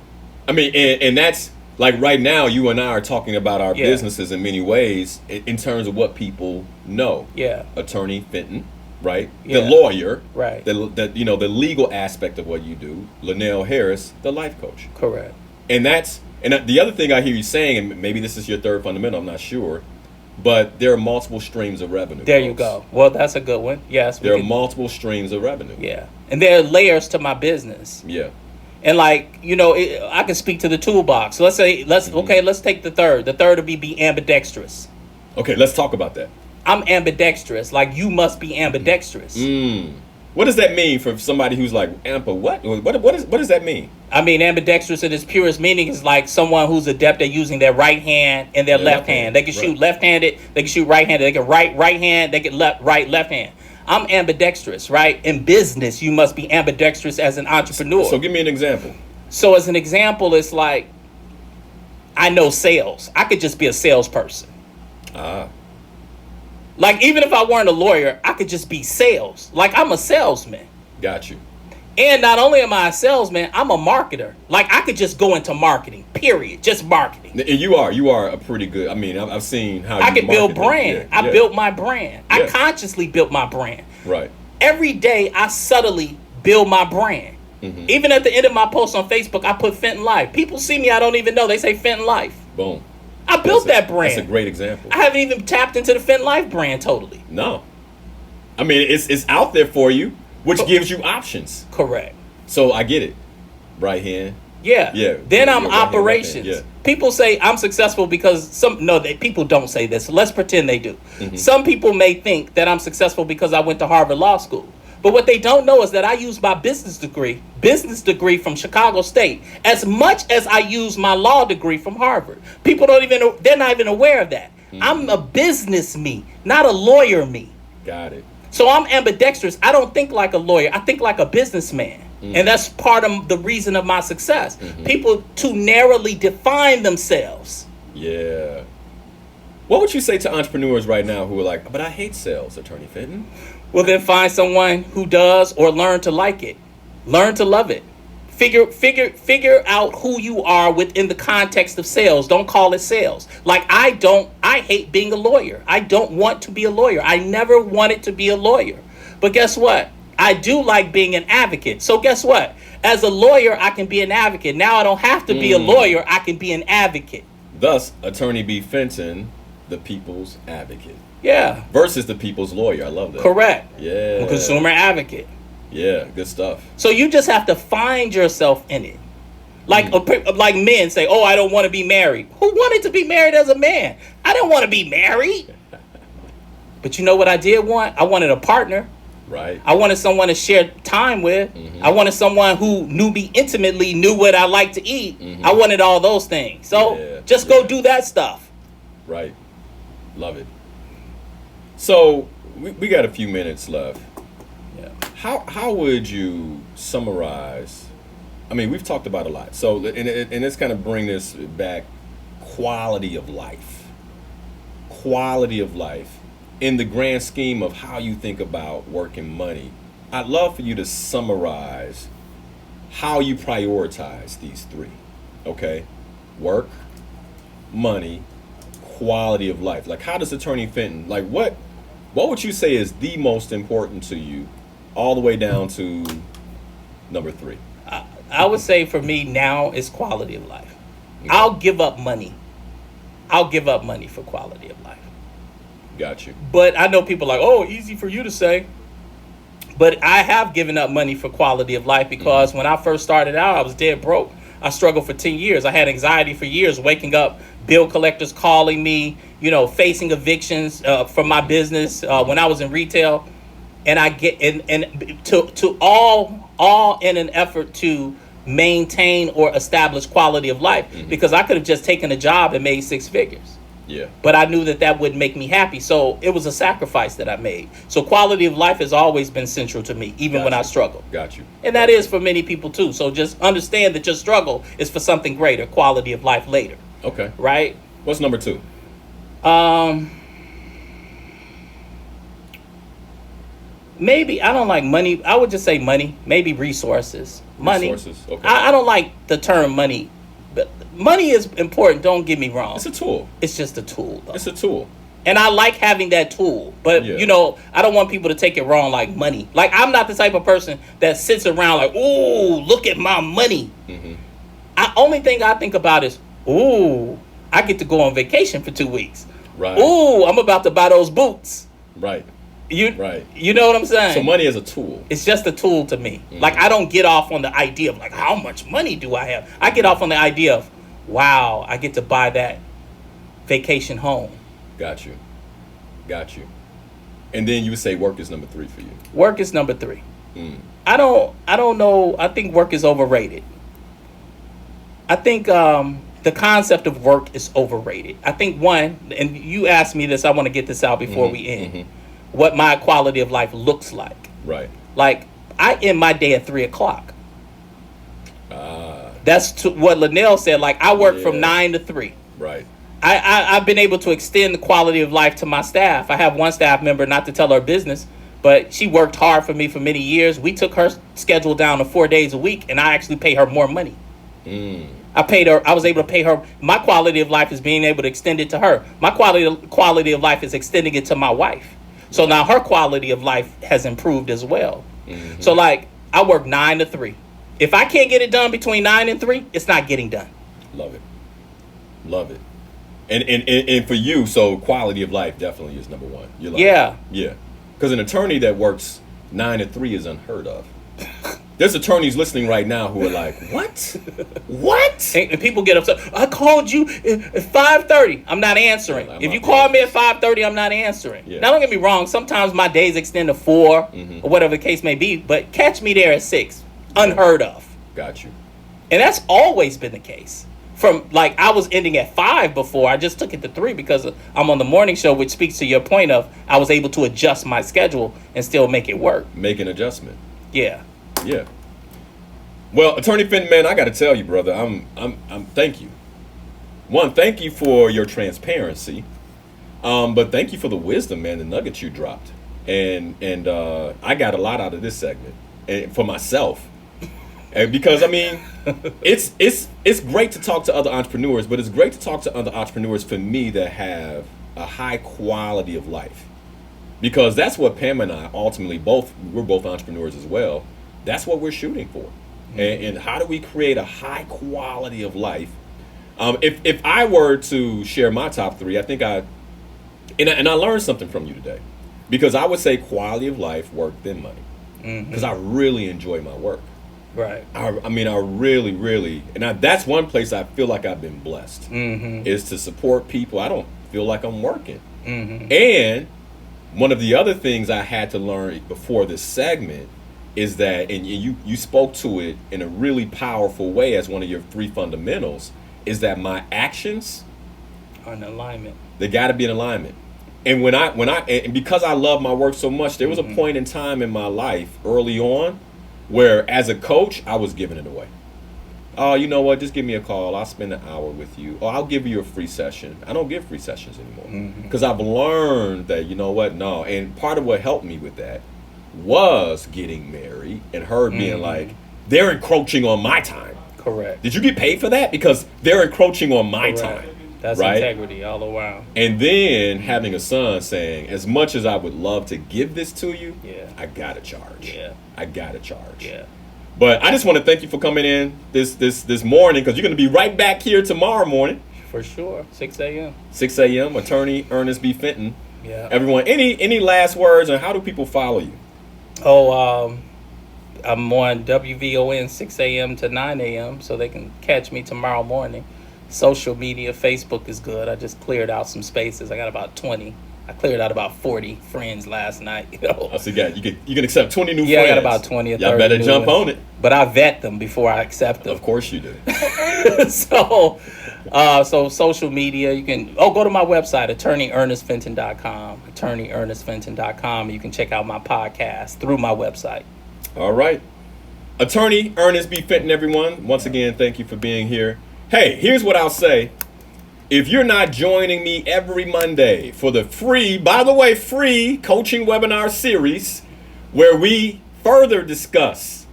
I mean, and that's like right now, you and I are talking about our businesses in many ways in terms of what people know. Yeah. Attorney Fenton, right? Yeah. The lawyer, Right. The the legal aspect of what you do. Linal Harris, the life coach. Correct. And the other thing I hear you saying, and maybe this is your third fundamental, I'm not sure, but there are multiple streams of revenue. There folks. you go. Well, that's a good one. Yes. There are multiple streams of revenue. Yeah. And there are layers to my business. Yeah. And like, I can speak to the toolbox. Let's say, let's take the third. The third would be ambidextrous. Okay, let's talk about that. I'm ambidextrous. Like, you must be ambidextrous. What does that mean for somebody who's like, Ampa, what does that mean? I mean, ambidextrous in its purest meaning is like someone who's adept at using their right hand and their left hand. They can shoot left-handed, they can shoot right-handed, they can right hand, they can left hand. I'm ambidextrous, right? In business, you must be ambidextrous as an entrepreneur. So give me an example. So as an example, it's like, I know sales. I could just be a salesperson. Like, even if I weren't a lawyer, I could just be sales. Like, I'm a salesman. Got you. And not only am I a salesman, I'm a marketer. Like, I could just go into marketing, period. Just marketing. And you are a pretty good, I mean, I've seen how I you could build market brand. them. I built my brand. I consciously built my brand. Right. Every day, I subtly build my brand. Even at the end of my post on Facebook, I put Fenton Life. People see me, I don't even know. They say Fenton Life. Boom. I built that brand. That's a great example. I haven't even tapped into the Fenton Life brand totally. No. I mean, it's out there for you, which gives you options. Correct. So I get it. Right hand. Yeah. Yeah. Then I'm Right hand, operations. left hand, yeah. People say I'm successful because people don't say this. So let's pretend they do. Some people may think that I'm successful because I went to Harvard Law School. But what they don't know is that I use my business degree from Chicago State, as much as I use my law degree from Harvard. People they're not even aware of that. I'm a business me, not a lawyer me. Got it. So I'm ambidextrous. I don't think like a lawyer. I think like a businessman. And that's part of the reason of my success. People too narrowly define themselves. Yeah. What would you say to entrepreneurs right now who are like, but I hate sales, Attorney Fenton? Well, then find someone who does, or learn to like it. Learn to love it. Figure out who you are within the context of sales. Don't call it sales. Like, I hate being a lawyer. I don't want to be a lawyer. I never wanted to be a lawyer. But guess what? I do like being an advocate. So guess what? As a lawyer, I can be an advocate. Now I don't have to be a lawyer. I can be an advocate. Thus, Attorney B. Fenton, the people's advocate. Yeah. Versus the people's lawyer. I love that. Correct. Yeah. A consumer advocate. Yeah, good stuff. So you just have to find yourself in it. Like men say, oh, I don't want to be married. Who wanted to be married as a man? I don't want to be married. But you know what I did want? I wanted a partner. Right. I wanted someone to share time with. I wanted someone who knew me intimately, knew what I like to eat. I wanted all those things. So just go do that stuff. Right. Love it. So we got a few minutes left. Yeah. How would you summarize? I mean, we've talked about a lot. So and let's kind of bring this back. Quality of life. Quality of life. In the grand scheme of how you think about work and money, I'd love for you to summarize how you prioritize these three. Okay? Work, money, quality of life. Like, how does Attorney Fenton, like, what would you say is the most important to you, all the way down to number 3? I would say for me now is quality of life. I'll give up money. I'll give up money for quality of life. Got you. But I know people are like, oh, easy for you to say. But I have given up money for quality of life because when I first started out, I was dead broke. I struggled for 10 years. I had anxiety for years, waking up, bill collectors calling me, facing evictions from my business when I was in retail. And I get and to all in an effort to maintain or establish quality of life, because I could have just taken a job and made 6 figures. Yeah. But I knew that wouldn't make me happy. So it was a sacrifice that I made. So quality of life has always been central to me, even when I struggle. Got you. And that is for many people too. So just understand that your struggle is for something greater, quality of life later. Okay. Right? What's number 2? Maybe, I don't like money. I would just say money. Maybe resources. Money. Resources. Okay. I don't like the term money. But money is important, don't get me wrong. It's a tool. It's just a tool, though. It's a tool. And I like having that tool. But, I don't want people to take it wrong like money. Like, I'm not the type of person that sits around like, ooh, look at my money. Only thing I think about is, ooh, I get to go on vacation for 2 weeks. Right. Ooh, I'm about to buy those boots. Right. Right. You know what I'm saying? So money is a tool. It's just a tool to me. Like, I don't get off on the idea of like, how much money do I have? I get off on the idea of, wow, I get to buy that vacation home. Got you. And then you would say work is number 3 for you. Work is number 3. I don't know. I think work is overrated. I think the concept of work is overrated. I think one, and you asked me this, I want to get this out before we end. What my quality of life looks like. Right. Like, I end my day at 3:00. That's what Linal said. Like, I work from 9 to 3. Right. I've been able to extend the quality of life to my staff. I have one staff member, not to tell her business, but she worked hard for me for many years. We took her schedule down to 4 days a week, and I actually pay her more money. I was able to pay her. My quality of life is being able to extend it to her. My quality of life is extending it to my wife. So now her quality of life has improved as well. So, like, I work 9 to 3. If I can't get it done between 9 and 3, it's not getting done. Love it. And for you, so quality of life definitely is number 1. You're like, yeah. Because an attorney that works 9 to 3 is unheard of. There's attorneys listening right now who are like, what? What? And people get upset. I called you at 5:30. I'm not answering. If you call me at 5:30, I'm not answering. Now, don't get me wrong. Sometimes my days extend to 4 or whatever the case may be. But catch me there at 6. Unheard of. Got you. And that's always been the case. From, like, I was ending at 5 before. I just took it to 3 because I'm on the morning show, which speaks to your point of I was able to adjust my schedule and still make it work. Make an adjustment. Yeah. Well, Attorney Fenton, man, I got to tell you, brother, I'm thank you. One, thank you for your transparency, but thank you for the wisdom, man, the nuggets you dropped, and I got a lot out of this segment, and for myself, and because I mean, it's great to talk to other entrepreneurs, but it's great to talk to other entrepreneurs for me that have a high quality of life, because that's what Pam and I ultimately we're both entrepreneurs as well. That's what we're shooting for. And how do we create a high quality of life? If I were to share my top 3, I think I learned something from you today, because I would say quality of life, work, then money, because I really enjoy my work. Right. I mean, I really, really, and that's one place I feel like I've been blessed, is to support people. I don't feel like I'm working. And one of the other things I had to learn before this segment is that, and you spoke to it in a really powerful way as one of your 3 fundamentals, is that my actions are in alignment. They got to be in alignment. And and because I love my work so much, there was a point in time in my life early on where, as a coach, I was giving it away. Oh, you know what? Just give me a call. I'll spend an hour with you. Or I'll give you a free session. I don't give free sessions anymore because I've learned that, you know what? No. And part of what helped me with that was getting married and her being like, they're encroaching on my time. Correct. Did you get paid for that? Because they're encroaching on my time. That's right? integrity all around. And then having a son saying, as much as I would love to give this to you, I gotta charge. I gotta charge. But I just want to thank you for coming in this morning, because you're going to be right back here tomorrow morning. For sure. 6 a.m. 6 a.m. Attorney Ernest B. Fenton. Yeah. Everyone, any last words, and how do people follow you? Oh, I'm on WVON 6 a.m. to 9 a.m. so they can catch me tomorrow morning. Social media, Facebook is good. I just cleared out some spaces. I got about 20. I cleared out about 40 friends last night. You know. So you can accept 20 new friends. Yeah, I got about 20 or 30. Y'all better jump on it. But I vet them before I accept them. Of course you do. So social media, you can go to my website, attorneyernestfenton.com, attorneyernestfenton.com. You can check out my podcast through my website. All right. Attorney Ernest B. Fenton, everyone. Once again, thank you for being here. Hey, here's what I'll say. If you're not joining me every Monday for the free coaching webinar series where we further discuss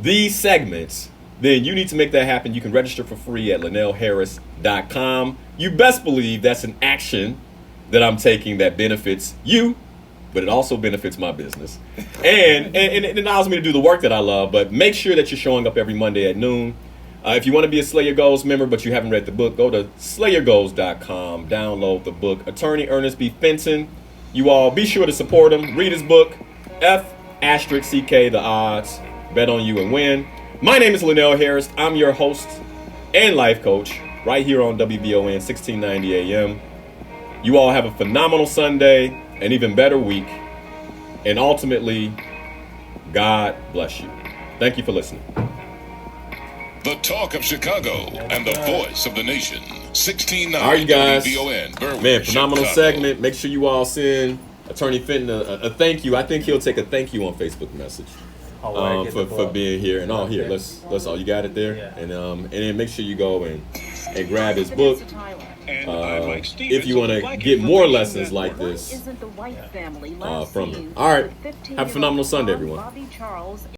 these segments, then you need to make that happen. You can register for free at linalharris.com. You best believe that's an action that I'm taking that benefits you, but it also benefits my business. And it allows me to do the work that I love, but make sure that you're showing up every Monday at noon. If you want to be a Slay Your Goals member, but you haven't read the book, go to slayyourgoals.com, download the book, Attorney Ernest B. Fenton. You all be sure to support him. Read his book, F***CK, The Odds, Bet on You and Win. My name is Linal Harris. I'm your host and life coach right here on WVON 1690 AM. You all have a phenomenal Sunday, an even better week, and ultimately, God bless you. Thank you for listening. The talk of Chicago and the voice of the nation. 1690 All right, you guys. WVON, Berwyn, Man, phenomenal Chicago. segment. Make sure you all send Attorney Fenton a thank you. I think he'll take a thank you on Facebook message for being here. And all here. Let's all. You got it there. Yeah. And then make sure you go and grab his book. If you want to get more lessons like this from him. All right. Have a phenomenal Sunday, everyone.